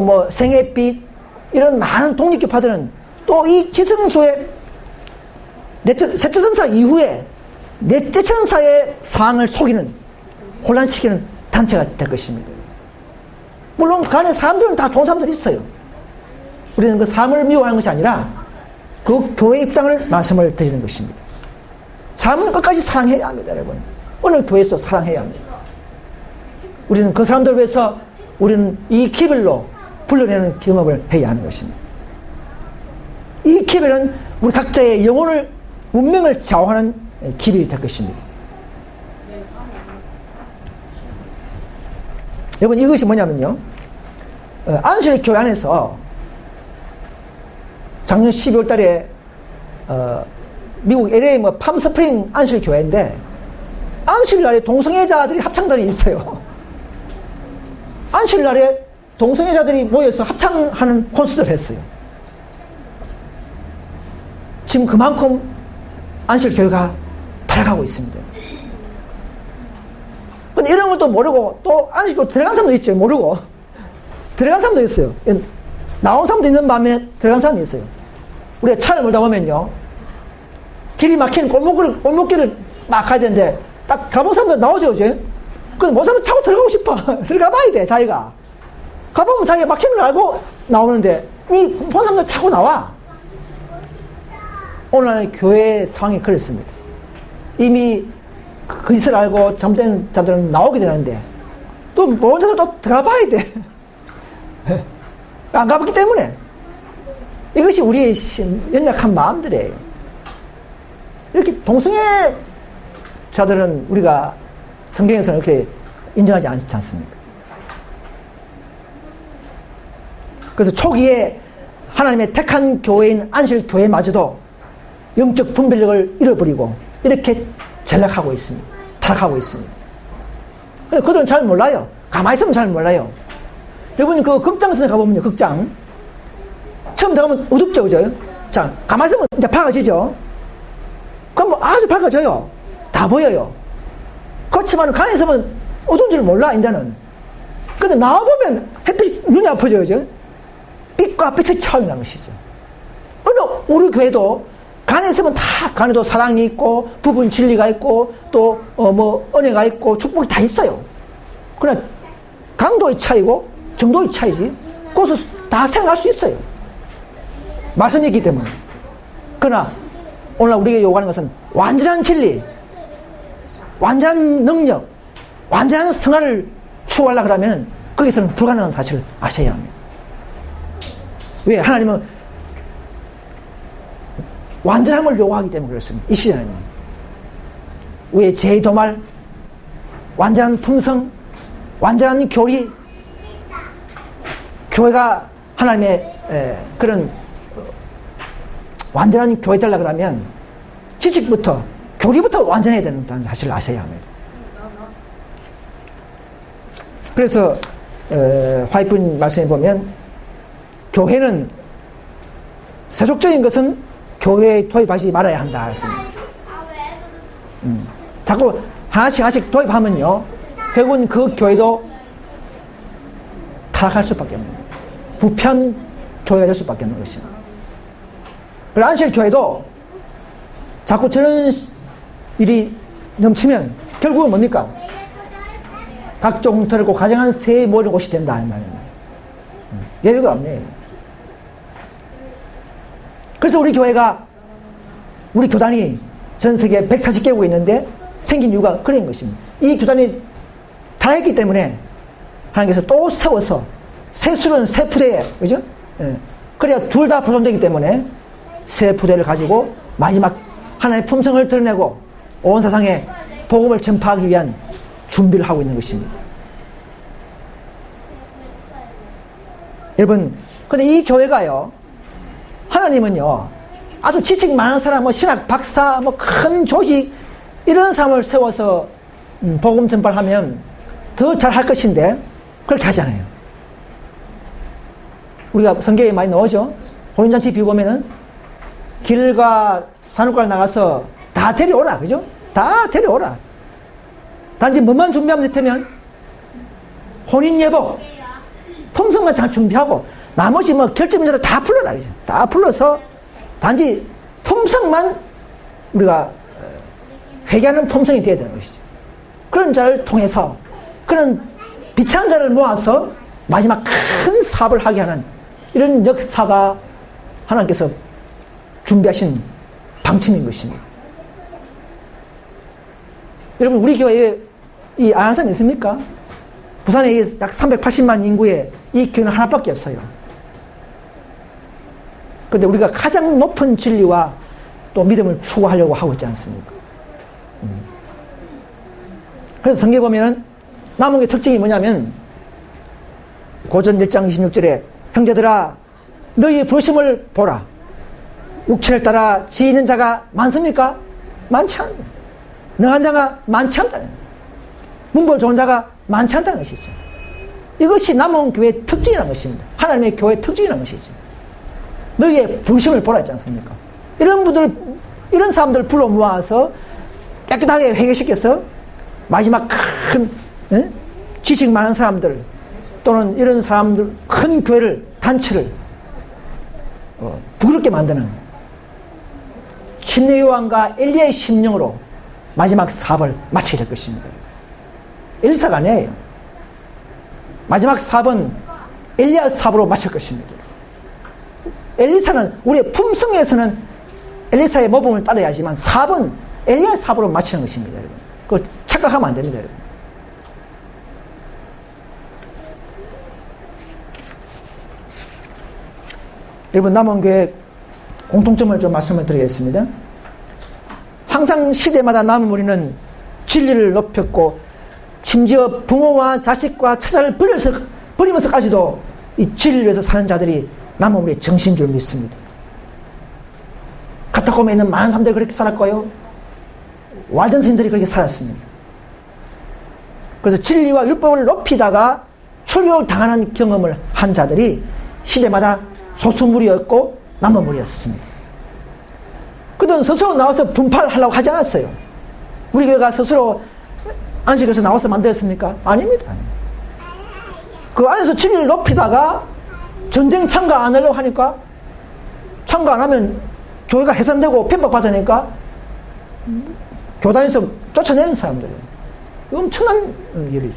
뭐 생애빛, 이런 많은 독립교파들은 또 이 지성소의 셋째 천사 이후에 넷째 천사의 상황을 속이는, 혼란시키는 단체가 될 것입니다. 물론 그 안에 사람들은 다 좋은 사람들이 있어요. 우리는 그 사람을 미워하는 것이 아니라 그 교회 입장을 말씀을 드리는 것입니다. 사람은 끝까지 사랑해야 합니다, 여러분. 어느 교회에서 사랑해야 합니다. 우리는 그 사람들을 위해서 우리는 이 기별로 불러내는 경험을 해야 하는 것입니다. 이 기별은 우리 각자의 영혼을, 운명을 좌우하는 기별이 될 것입니다. 여러분, 이것이 뭐냐면요, 안식교회 안에서 작년 12월 달에 미국 LA 뭐 팜스프링 안식교회인데 안식날에 동성애자들이 합창단이 있어요. 안식날에 동성애자들이 모여서 합창하는 콘서트를 했어요. 지금 그만큼 안식교회가 타락하고 있습니다. 근데 이런 것도 모르고 또 안식교 들어간 사람도 있죠. 모르고 들어간 사람도 있어요. 나온 사람도 있는 반면에 들어간 사람도 있어요. 우리가 차를 몰다 보면요, 길이 막힌 골목길을 막 가야 되는데 딱 가본 사람들 나오죠, 이제. 근데 못 사면 차고 들어가고 싶어. 들어가 봐야 돼, 자기가. 가보면 자기가 막힌 걸 알고 나오는데 본 사람들 차고 나와. 오늘날 교회 상황이 그렇습니다. 이미 그 짓을 알고 잘못된 자들은 나오게 되는데 또 모르는 자들 또 들어가 봐야 돼. 안 가봤기 때문에. 이것이 우리의 연약한 마음들이에요. 이렇게 동성애 자들은 우리가 성경에서는 이렇게 인정하지 않지 않습니까? 그래서 초기에 하나님의 택한 교회인 안식교회마저도 영적 분별력을 잃어버리고 이렇게 전락하고 있습니다. 타락하고 있습니다. 그들은 잘 몰라요. 가만히 있으면 잘 몰라요. 여러분, 그 극장선에 가보면요, 극장. 처음 들어가면 어둡죠, 그죠? 자, 가만히 있으면 이제 밝아지죠? 그럼 뭐 아주 밝아져요. 다 보여요. 그렇지만 가만히 있으면 어두운 줄 몰라, 이제는. 근데 나와보면 햇빛이 눈이 아프죠, 그죠? 빛과 빛의 차이라는 것이죠. 우리 교회도 간에 있으면 다, 간에도 사랑이 있고, 부분 진리가 있고, 또, 은혜가 있고, 축복이 다 있어요. 그러나, 강도의 차이고, 정도의 차이지, 그것을 다 생각할 수 있어요. 말씀이기 때문에. 그러나, 오늘 우리에게 요구하는 것은 완전한 진리, 완전한 능력, 완전한 성화를 추구하려고 그러면, 거기서는 불가능한 사실을 아셔야 합니다. 왜? 하나님은 완전함을 요구하기 때문에 그렇습니다. 이 시대는. 왜? 제도말, 완전한 품성, 완전한 교리, 교회가 하나님의 그런 완전한 교회 되려고 그러면 지식부터 교리부터 완전해야 된다는 사실을 아셔야 합니다. 그래서 화이트님 말씀에 보면 교회는 세속적인 것은 교회에 도입하지 말아야 한다 했습니다. 자꾸 하나씩 도입하면요 결국은 그 교회도 타락할 수밖에 없는 거예요. 부편 교회가 될 수밖에 없는 것입니다. 그리고 안실 교회도 자꾸 저런 일이 넘치면 결국은 뭡니까? 각종 털고 가정한 새에 모이는 곳이 된다 이 말이에요. 여유가 없네요. 그래서 우리 교회가 우리 교단이 전 세계 140개국에 있는데 생긴 이유가 그런 것입니다. 이 교단이 타락했기 때문에 하나님께서 또 세워서 새 술은 새 푸대에, 그죠? 예. 그래야 둘 다 보존되기 때문에 새 푸대를 가지고 마지막 하나님의 품성을 드러내고 온 세상에 복음을 전파하기 위한 준비를 하고 있는 것입니다. 여러분, 근데 이 교회가요, 하나님은요, 아주 지식 많은 사람, 뭐 신학 박사, 뭐 큰 조직, 이런 사람을 세워서 복음 전파를 하면 더 잘할 것인데, 그렇게 하지 않아요. 우리가 성경에 많이 나오죠? 혼인잔치 비유 보면은, 길과 산업가를 나가서 다 데려오라, 그죠? 다 데려오라. 단지 뭐만 준비하면 되면, 혼인 예복, 통성만 잘 준비하고, 나머지 뭐 결정문제도 다 불러라, 그죠? 다 불러서, 단지 품성만 우리가 회개하는 품성이 되어야 되는 것이죠. 그런 자를 통해서 그런 비참한 자를 모아서 마지막 큰 사업을 하게 하는 이런 역사가 하나님께서 준비하신 방침인 것입니다. 여러분, 우리 교회에 이 안산이 있습니까? 부산에 약 380만 인구에 이 교회는 하나밖에 없어요. 그런데 우리가 가장 높은 진리와 또 믿음을 추구하려고 하고 있지 않습니까? 그래서 성경에 보면은 남은 게 특징이 뭐냐면 고전 1장 26절에 형제들아 너희의 부르심을 보라. 육체를 따라 지이는 자가 많습니까? 많지 않다. 능한 자가 많지 않다. 문벌 좋은 자가 많지 않다는 것이죠. 이것이 남은 교회의 특징이라는 것입니다. 하나님의 교회의 특징이라는 것이죠. 너희의 부르심을 보라 했지 않습니까? 이런 분들, 이런 사람들을 불러 모아서 깨끗하게 회개시켜서 마지막 큰 지식 많은 사람들 또는 이런 사람들 큰 교회를 단체를 부끄럽게 만드는 침례 요한과 엘리야의 심령으로 마지막 사업을 마치게 될 것입니다. 엘리사가 아니에요. 마지막 사업은 엘리야 사업으로 마칠 것입니다. 엘리사는 우리의 품성에서는 엘리사의 모범을 따라야지만 사업은 엘리야 사업으로 마치는 것입니다. 여러분. 그거 착각하면 안 됩니다. 여러분. 여러분, 남원교회 공통점을 좀 말씀을 드리겠습니다. 항상 시대마다 남은 우리는 진리를 높였고 심지어 부모와 자식과 처자를 버리면서까지도 이 진리를 위해서 사는 자들이 남은 우리의 정신인 줄 믿습니다. 카타콤에 있는 많은 사람들이 그렇게 살았고요. walden 스님들이 그렇게 살았습니다. 그래서 진리와 율법을 높이다가 출교를 당하는 경험을 한 자들이 시대마다 소수무리였고 남은 무리였습니다. 그들은 스스로 나와서 분파를 하려고 하지 않았어요. 우리 교회가 스스로 안식에서 나와서 만들었습니까? 아닙니다. 그 안에서 진리를 높이다가 전쟁 참가 안 하려고 하니까 참가 안 하면 교회가 해산되고 편박받으니까 교단에서 쫓아내는 사람들이에요. 엄청난 일이죠.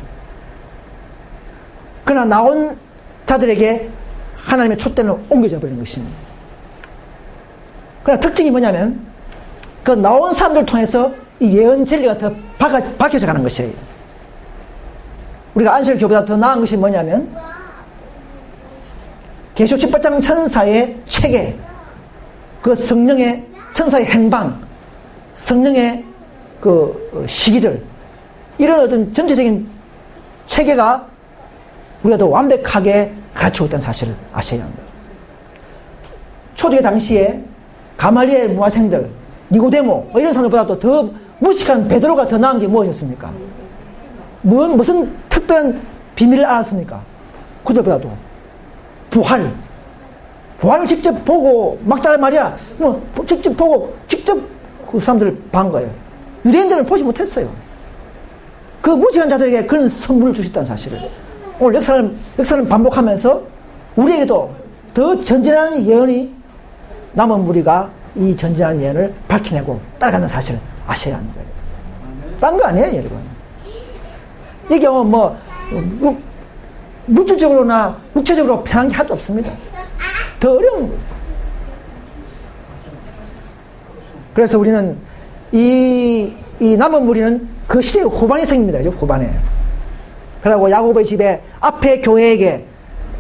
그러나 나온 자들에게 하나님의 촛대는 옮겨져 버린 것입니다. 그러나 특징이 뭐냐면 그 나온 사람들 통해서 이 예언 진리가 더 밝혀져 가는 것이에요. 우리가 안식교보다 더 나은 것이 뭐냐면 계시록 18장 천사의 체계, 그 성령의 천사의 행방, 성령의 그 시기들, 이런 어떤 전체적인 체계가 우리가 더 완벽하게 가르치고 있다는 사실을 아셔야 합니다. 초대교회 당시에 가말리엘 무화생들, 니고데모 이런 사람들보다도 더 무식한 베드로가 더 나은 게 무엇이었습니까? 무슨 특별한 비밀을 알았습니까? 그들보다도 부활을 직접 보고 막잘 말이야. 직접 보고 직접 그 사람들을 본 거예요. 유대인들은 보지 못했어요. 그 무지한 자들에게 그런 선물을 주셨다는 사실을 오늘 역사는 반복하면서 우리에게도 더 전진하는 예언이 남은 무리가 이 전진하는 예언을 밝혀내고 따라가는 사실을 아셔야 하는 거예요. 딴 거 아니에요, 여러분. 이게 물질적으로나 육체적으로 편한 게 하나도 없습니다. 더 어려운 거예요. 그래서 우리는 이 남은 무리는 그 시대의 후반에 생깁니다. 후반에. 그러고 야곱의 집에 앞에 교회에게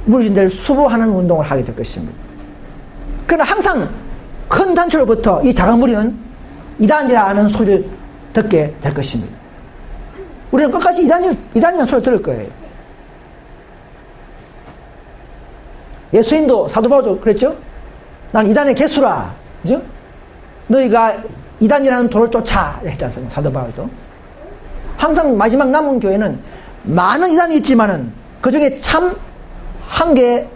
무리들을 수보하는 운동을 하게 될 것입니다. 그러나 항상 큰 단체로부터 이 작은 무리는 이단이라는 소리를 듣게 될 것입니다. 우리는 끝까지 이단이라는 소리를 들을 거예요. 예수님도 사도 바울도 그랬죠? 난 이단의 개수라. 그죠? 너희가 이단이라는 돌을 쫓아. 했지 않습니까? 사도 바울도. 항상 마지막 남은 교회는 많은 이단이 있지만은 그 중에 참 한 개의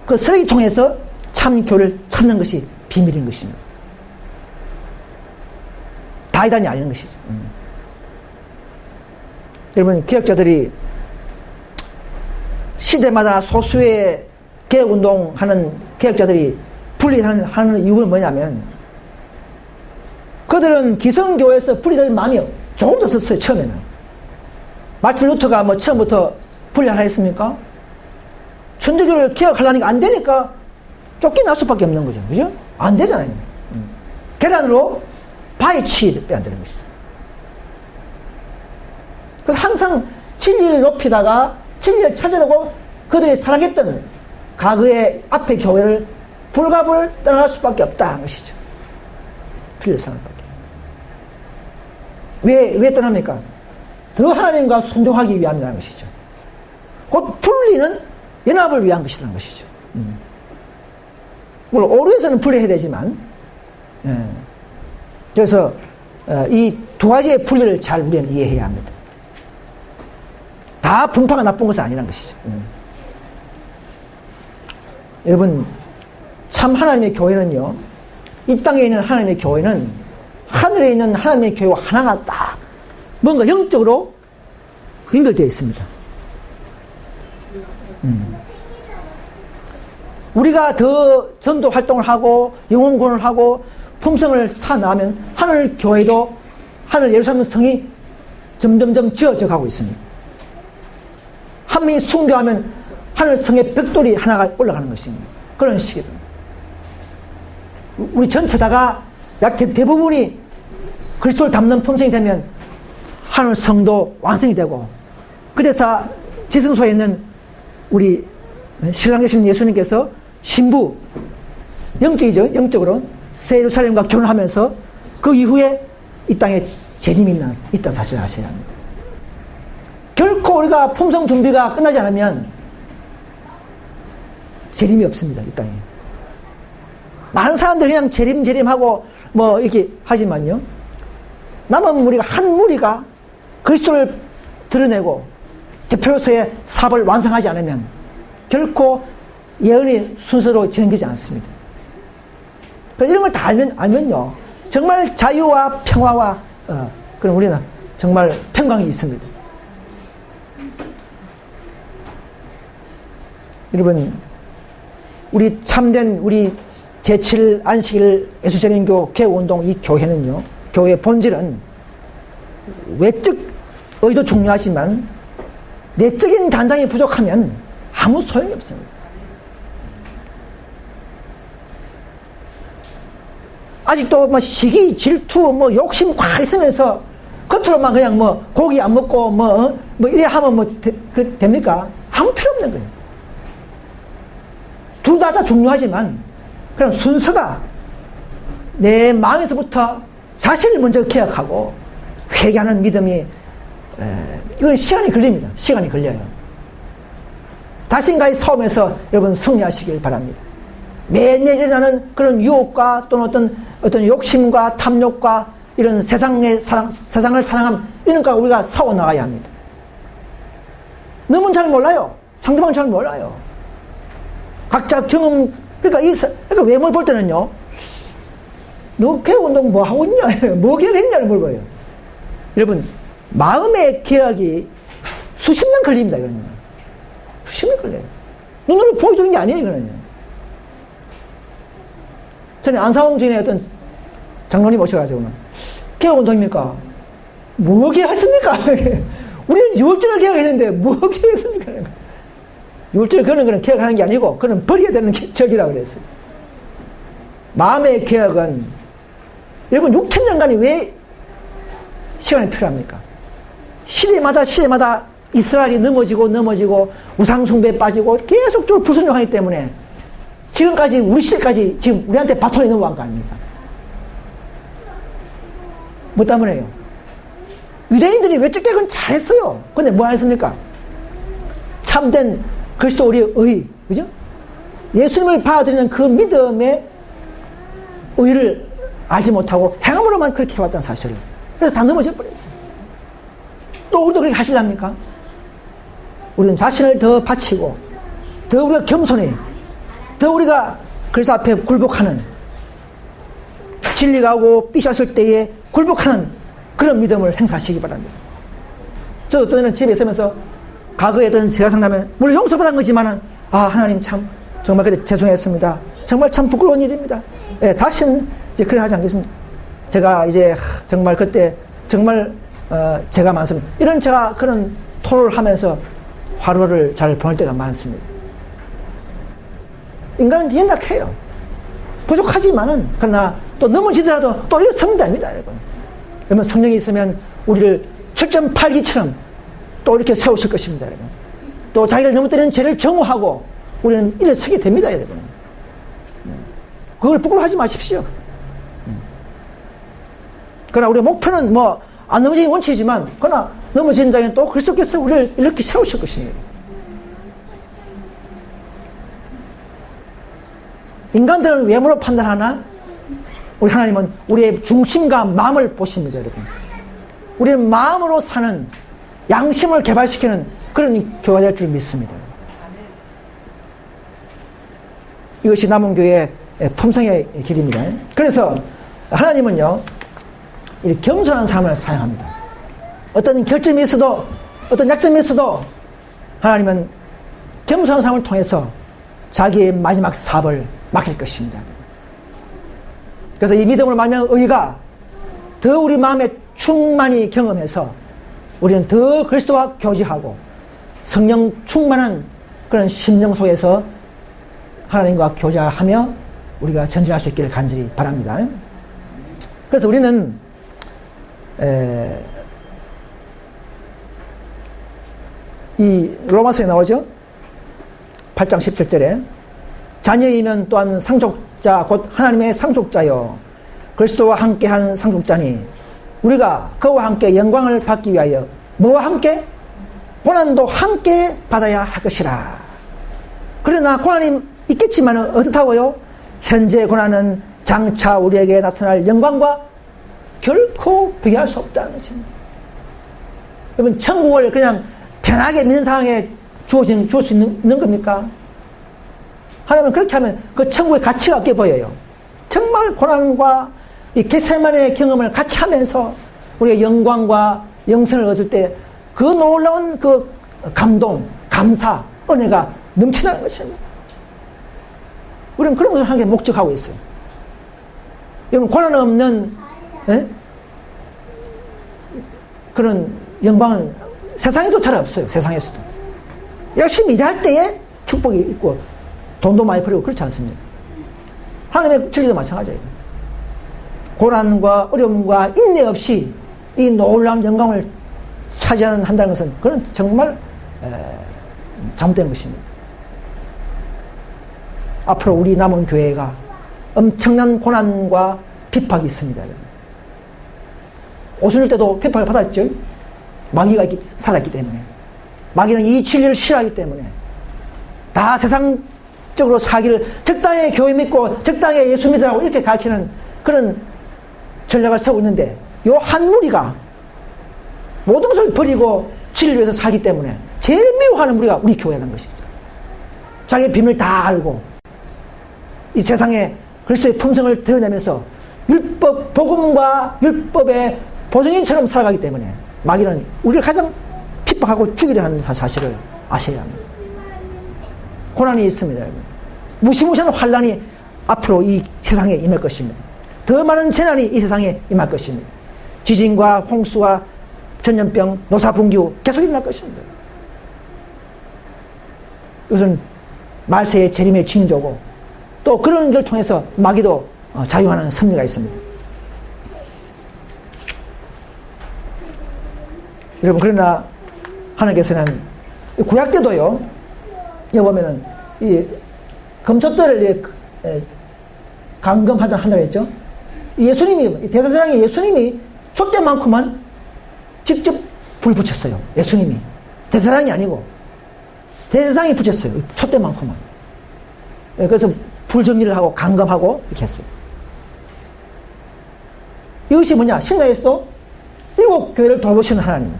그 쓰레기통에서 참 교를 찾는 것이 비밀인 것입니다. 다 이단이 아닌 것이죠. 여러분, 개혁자들이 시대마다 소수의 개혁운동하는 개혁자들이 분리하는 이유는 뭐냐면 그들은 기성교회에서 분리될 마음이 조금도 없었어요. 처음에는. 마틴 루터가 처음부터 분리하라 했습니까? 천주교를 개혁하려니까 안 되니까 쫓겨날 수밖에 없는 거죠. 그죠? 안 되잖아요. 계란으로 파헤치게 안 되는 것이죠. 그래서 항상 진리를 높이다가 진리를 찾으려고 그들이 사랑했던 과거의 앞의 교회를 불갑을 떠나갈 수밖에 없다는 것이죠. 풀릴 사람밖에. 왜 떠납니까? 더 하나님과 순종하기 위함이라는 것이죠. 곧 분리는 연합을 위한 것이라는 것이죠. 물론 오류에서는 분리해야 되지만, 그래서 이 두 가지의 분리를 잘 우리는 이해해야 합니다. 다 분파가 나쁜 것은 아니라는 것이죠. 여러분, 참 하나님의 교회는요, 이 땅에 있는 하나님의 교회는 하늘에 있는 하나님의 교회와 하나가 딱 뭔가 영적으로 연결되어 있습니다. 우리가 더 전도 활동을 하고 영혼구원을 하고 품성을 쌓아나가면 하늘 교회도 하늘 예루살렘 성이 점점점 지어져 가고 있습니다. 한 명이 순교하면 하늘 성의 벽돌이 하나가 올라가는 것입니다. 그런 식으로 우리 전체다가 약 대부분이 그리스도를 담는 품성이 되면 하늘 성도 완성이 되고, 그래서 지성소에 있는 우리 신랑 되신 예수님께서 신부, 영적이죠. 영적으로 새 예루살렘과 결혼하면서 그 이후에 이 땅에 재림이 있다는 사실을 아셔야 합니다. 결코 우리가 품성 준비가 끝나지 않으면 재림이 없습니다. 이 땅에. 많은 사람들이 그냥 재림하고 이렇게 하지만요, 남은 무리가 한 무리가 그리스도를 드러내고 대표로서의 사업을 완성하지 않으면 결코 예언이 순서로 진행되지 않습니다. 그래서 이런 걸 다 알면요, 정말 자유와 평화와 그럼 우리는 정말 평강이 있습니다. 여러분, 우리 참된 우리 제7 안식일 예수전인교 개혁운동 이 교회는요, 교회의 본질은 외적 의도 중요하지만 내적인 단장이 부족하면 아무 소용이 없습니다. 아직도 시기, 질투, 욕심 꽉 있으면서 겉으로만 그냥 고기 안 먹고 이래 하면 됩니까? 아무 필요 없는 거예요. 둘 다 중요하지만 그냥 순서가 내 마음에서부터 자신을 먼저 개혁하고 회개하는 믿음이 이건 시간이 걸립니다. 시간이 걸려요. 자신과의 싸움에서 여러분 승리하시길 바랍니다. 매일매일 일어나는 그런 유혹과 또는 어떤 욕심과 탐욕과 이런 세상을 사랑함, 이런 거 우리가 싸워나가야 합니다. 너무 잘 몰라요. 상대방 잘 몰라요. 각자 경험, 그러니까 외모를 볼 때는요, 너 개운동 뭐 하고 있냐? 뭐 개혁했냐를 물어봐요. 여러분, 마음의 개혁이 수십 년 걸립니다, 이거는요. 수십 년 걸려요. 눈으로 보여주는 게 아니에요, 이거는요. 저는 안사홍 전에 어떤 장로님 오셔가지고는, 개혁운동입니까? 뭐 개혁했습니까? 우리는 유월절을 개혁했는데, 뭐 개혁했습니까? 유월절 그런 거는 개혁하는 게 아니고, 그건 버려야 되는 개혁이라고 그랬어요. 마음의 개혁은, 여러분, 6,000년간이 왜 시간이 필요합니까? 시대마다 이스라엘이 넘어지고 우상숭배에 빠지고 계속적으로 불순종하기 때문에 지금까지 우리 시대까지 지금 우리한테 바톤이 넘어간 거 아닙니까? 뭐 때문에요? 유대인들이 외적 개혁은 잘했어요. 근데 뭐 안 했습니까? 참된 그리스도의 의, 그죠? 예수님을 받아들이는 그 믿음의 의를 알지 못하고 행함으로만 그렇게 해왔다는 사실을. 그래서 다 넘어져 버렸어요. 또 우리도 그렇게 하실랍니까? 우리는 자신을 더 바치고 더 우리가 겸손히 더 우리가 그리스도 앞에 굴복하는, 진리가 오고 삐졌을 때에 굴복하는 그런 믿음을 행사하시기 바랍니다. 저도 어떤 때는 집에 있으면서 과거에 어떤 제가 상담하면 물론 용서받은 거지만은, 아, 하나님 참 정말 그때 죄송했습니다. 정말 참 부끄러운 일입니다. 예, 다시는 이제 그래 하지 않겠습니다. 제가 이제 정말 그때 정말 제가 많습니다. 이런 제가 그런 토로를 하면서 하루를 잘 보낼 때가 많습니다. 인간은 연약해요. 부족하지만은, 그러나 또 넘어지더라도 또 일어서면 됩니다, 여러분. 그러면 성령이 있으면 우리를 7.8기처럼 또 이렇게 세우실 것입니다, 여러분. 또 자기를 넘어뜨리는 죄를 정오하고 우리는 일어서게 됩니다, 여러분. 그걸 부끄러워하지 마십시오. 그러나 우리의 목표는 뭐 안 넘어지는 원칙이지만, 그러나 넘어진 자에는 또 그리스도께서 우리를 이렇게 세우실 것입니다. 인간들은 외모로 판단하나 우리 하나님은 우리의 중심과 마음을 보십니다, 여러분. 우리는 마음으로 사는, 양심을 개발시키는 그런 교회가 될 줄 믿습니다. 이것이 남은교회의 품성의 길입니다. 그래서 하나님은요, 이 겸손한 삶을 사용합니다. 어떤 결점이 있어도, 어떤 약점이 있어도 하나님은 겸손한 삶을 통해서 자기의 마지막 사업을 맡길 것입니다. 그래서 이 믿음을 말하면 의가 더 우리 마음에 충만히 경험해서 우리는 더 그리스도와 교제하고 성령 충만한 그런 심령 속에서 하나님과 교제하며 우리가 전진할 수 있기를 간절히 바랍니다. 그래서 우리는 이 로마서에 나오죠. 8장 17절에 자녀이면 또한 상속자 곧 하나님의 상속자요 그리스도와 함께한 상속자니 우리가 그와 함께 영광을 받기 위하여 뭐와 함께? 고난도 함께 받아야 할 것이라. 그러나 고난이 있겠지만 어떻다고요? 현재 고난은 장차 우리에게 나타날 영광과 결코 비교할 수 없다는 것입니다. 여러분, 천국을 그냥 편하게 믿는 상황에 줄 수 있는 겁니까? 하나님은 그렇게 하면 그 천국의 가치가 없게 보여요. 정말 고난과 이 겟세마네의 경험을 같이 하면서 우리가 영광과 영생을 얻을 때 그 놀라운 그 감동, 감사, 은혜가 넘치는 것입니다. 우리는 그런 것을 하는 게 목적하고 있어요. 여러분, 고난 없는 그런 영광은 세상에도 잘 없어요. 세상에서도. 열심히 일할 때에 축복이 있고 돈도 많이 벌고 그렇지 않습니까? 하나님의 진리도 마찬가지예요. 고난과 어려움과 인내 없이 이 놀라운 영광을 한다는 것은 그건 정말 잘못된 것입니다. 앞으로 우리 남은 교회가 엄청난 고난과 핍박이 있습니다. 오순절 때도 핍박을 받았죠. 마귀가 살았기 때문에. 마귀는 이 진리를 싫어하기 때문에 다 세상적으로 살기를 적당히 교회 믿고 적당히 예수 믿으라고 이렇게 가르치는 그런 전략을 세우고 있는데, 요 한 무리가 모든 것을 버리고 진리를 위해서 살기 때문에 제일 미워하는 무리가 우리 교회라는 것이죠. 자기의 비밀을 다 알고 이 세상에 그리스도의 품성을 드러내면서 율법, 복음과 율법의 보증인처럼 살아가기 때문에 마귀는 우리를 가장 핍박하고 죽이려 하는 사실을 아셔야 합니다. 고난이 있습니다, 여러분. 무시무시한 환란이 앞으로 이 세상에 임할 것입니다. 더 많은 재난이 이 세상에 임할 것입니다. 지진과 홍수와 전염병, 노사분규 계속 일어날 것입니다. 이것은 말세의 재림의 징조고, 또 그런 걸 통해서 마귀도 자유하는 섭리가 있습니다. 여러분, 그러나 하나님께서는 구약 때도요, 여기 보면은 이 금촛대를 감금한다고 했죠. 예수님이, 대제사장이 예수님이 촛대만큼만 직접 불 붙였어요. 예수님이. 대제사장이 아니고 대제사장이 붙였어요. 촛대만큼만. 그래서 불 정리를 하고 감금하고 이렇게 했어요. 이것이 뭐냐? 신약에서도 7교회를 돌보시는 하나님.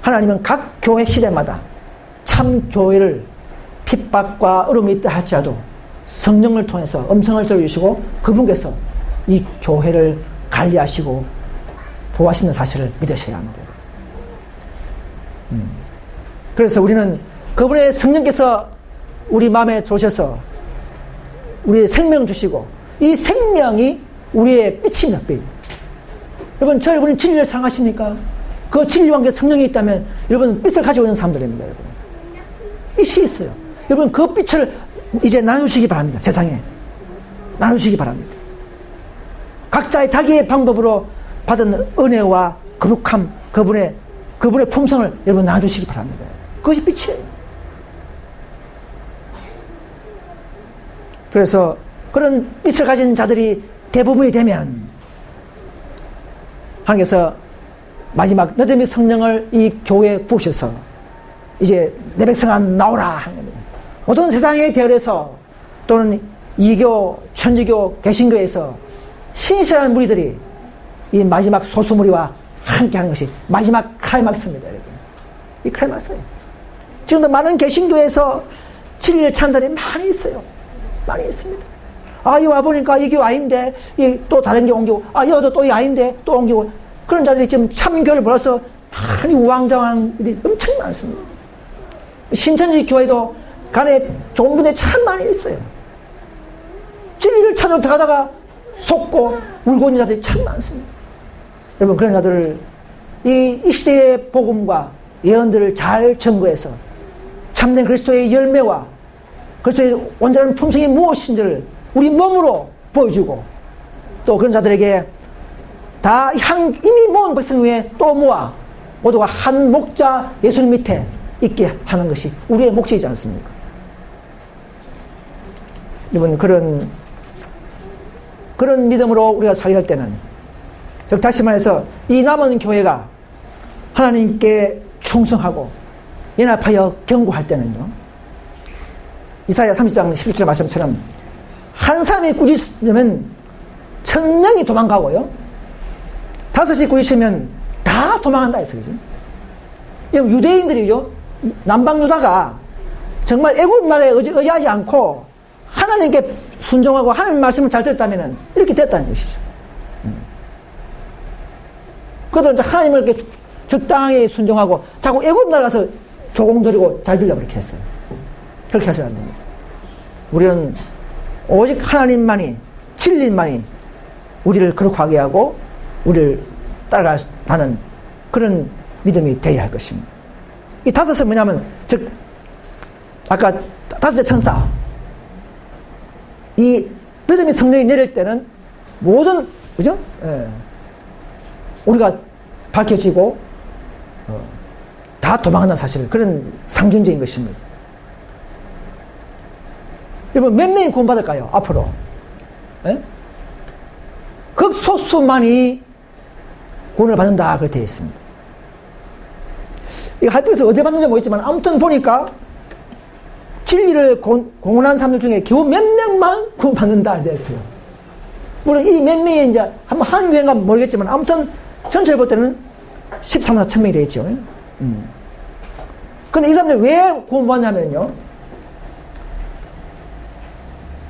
하나님은 각 교회 시대마다 참 교회를 핍박과 어려움이 있다 할지라도 성령을 통해서 음성을 들어주시고 그분께서 이 교회를 관리하시고 보호하시는 사실을 믿으셔야 합니다. 그래서 우리는 그분의 성령께서 우리 마음에 들어오셔서 우리의 생명을 주시고 이 생명이 우리의 빛입니다. 빛. 여러분, 여러분이 진리를 사랑하십니까? 그 진리와 함께 성령이 있다면 여러분 빛을 가지고 있는 사람들입니다. 여러분. 빛이 있어요. 여러분 그 빛을 이제 나누시기 바랍니다. 세상에 나누시기 바랍니다. 각자의 자기의 방법으로 받은 은혜와 거룩함, 그분의 품성을 여러분 나눠주시기 바랍니다. 그것이 빛이에요. 그래서 그런 빛을 가진 자들이 대부분이 되면 하나님께서 마지막 너저미 성령을 이 교회에 부으셔서 이제 내 백성아 나오라 하는 겁니다. 모든 세상의 대열에서 또는 이교, 천주교, 개신교에서 신실한 무리들이 이 마지막 소수무리와 함께 하는 것이 마지막 클라이막스입니다, 여러분. 이 클라이막스예요. 지금도 많은 개신교에서 진리를 찾는 사람이 많이 있어요. 많이 있습니다. 아, 이 와보니까 이게 아닌데, 또 다른 게 옮기고, 아, 여기도 또 이 아닌데, 또 옮기고. 그런 자들이 지금 참교를 몰아서 많이 우왕좌왕한 일이 엄청 많습니다. 신천지 교회도 간에 좋은 분들이 참 많이 있어요. 진리를 찾으러 들어가다가 속고 울고 있는 자들이 참 많습니다. 여러분, 그런 자들을 이 시대의 복음과 예언들을 잘 증거해서 참된 그리스도의 열매와 그리스도의 온전한 품성이 무엇인지를 우리 몸으로 보여주고, 또 그런 자들에게 다 이미 모은 백성 위에 또 모아 모두가 한 목자 예수님 밑에 있게 하는 것이 우리의 목적이지 않습니까? 여러분, 그런 믿음으로 우리가 살할 때는, 즉 다시 말해서 이 남은 교회가 하나님께 충성하고 연합하여 경고할 때는요, 이사야 30장 11절 말씀처럼 한 사람이 꾸짖으면 1000명이 도망가고요, 5이 꾸짖으면 다 도망한다 했어요. 유대인들이죠, 남방 유다가 정말 애굽 나라에 의지하지 않고 하나님께 순종하고 하나님 말씀을 잘 들었다면 이렇게 됐다는 것이죠. 그들은 하나님을 이렇게 적당히 순종하고 자꾸 애굽 나라 가서 조공 드리고 잘 빌려고 그렇게 했어요. 그렇게 해서는 안 됩니다. 우리는 오직 하나님만이, 진리만이 우리를 거룩하게 하고 우리를 따라가는 그런 믿음이 되어야 할 것입니다. 이 5은 뭐냐면, 즉 아까 5째 천사, 이 늦음이 성령이 내릴 때는 모든, 그죠? 우리가 밝혀지고 다 도망한다는 사실, 그런 상징적인 것입니다. 여러분, 몇 명이 구원받을까요? 앞으로 극소수만이 구원을 받는다, 그렇게 되어 있습니다. 이 하이프에서 어디 받는지 모르겠지만 아무튼 보니까 진리를 공언한 사람들 중에 겨우 몇 명만 구원받는다 됐어요. 물론 이 몇 명이 이제 한번 한 유행가 모르겠지만 아무튼 전체를 볼 때는 13만 4천 명이 되겠죠. 근데 이 사람들이 왜 구원받냐면요,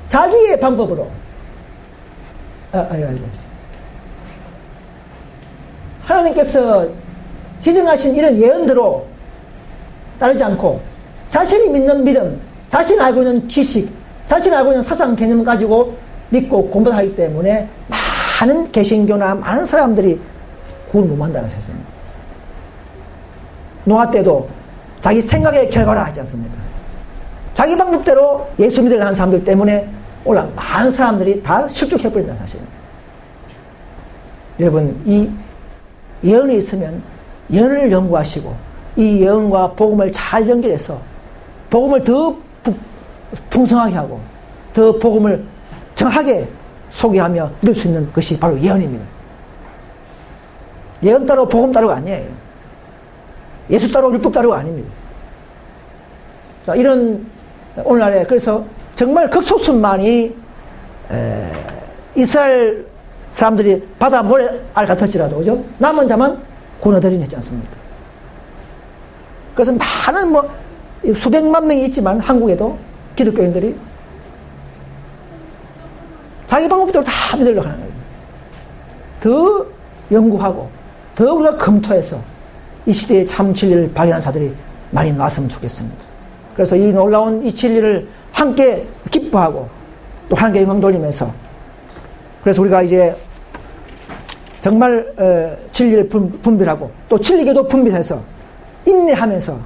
자기의 방법으로 하나님께서 지정하신 이런 예언대로 따르지 않고 자신이 믿는 믿음, 자신이 알고 있는 지식, 자신이 알고 있는 사상 개념을 가지고 믿고 공부하기 때문에 많은 개신교나 많은 사람들이 구원 못 만다는 것입니다. 노아 때도 자기 생각의 결과라 하지 않습니까? 자기 방법대로 예수 믿으려고 하는 사람들 때문에 올라 많은 사람들이 다 실족해버린다는 사실입니다. 여러분, 이 예언이 있으면 예언을 연구하시고 이 예언과 복음을 잘 연결해서 복음을 더 풍성하게 하고 더 복음을 정확하게 소개하며 믿을 수 있는 것이 바로 예언입니다. 예언 따로 복음 따로가 아니에요. 예수 따로 율법 따로가 아닙니다. 자, 이런 오늘날에 그래서 정말 극소수만이 이스라엘 사람들이 바다 모래알 같을지라도, 그죠? 남은 자만 구원하더니 했지 않습니까? 그래서 많은 수백만 명이 있지만 한국에도 기독교인들이 자기 방법대로 다 믿으려고 하는 거예요. 더 연구하고 더 우리가 검토해서 이 시대의 참 진리를 발견한 자들이 많이 나왔으면 좋겠습니다. 그래서 이 놀라운 이 진리를 함께 기뻐하고 또 하나님께 영광 돌리면서, 그래서 우리가 이제 정말 진리를 분별하고 또 진리교도 분별해서 인내하면서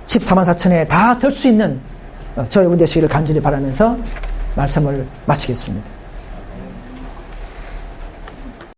14만 4천에 다 될 수 있는 저 여러분 되시기를 간절히 바라면서 말씀을 마치겠습니다.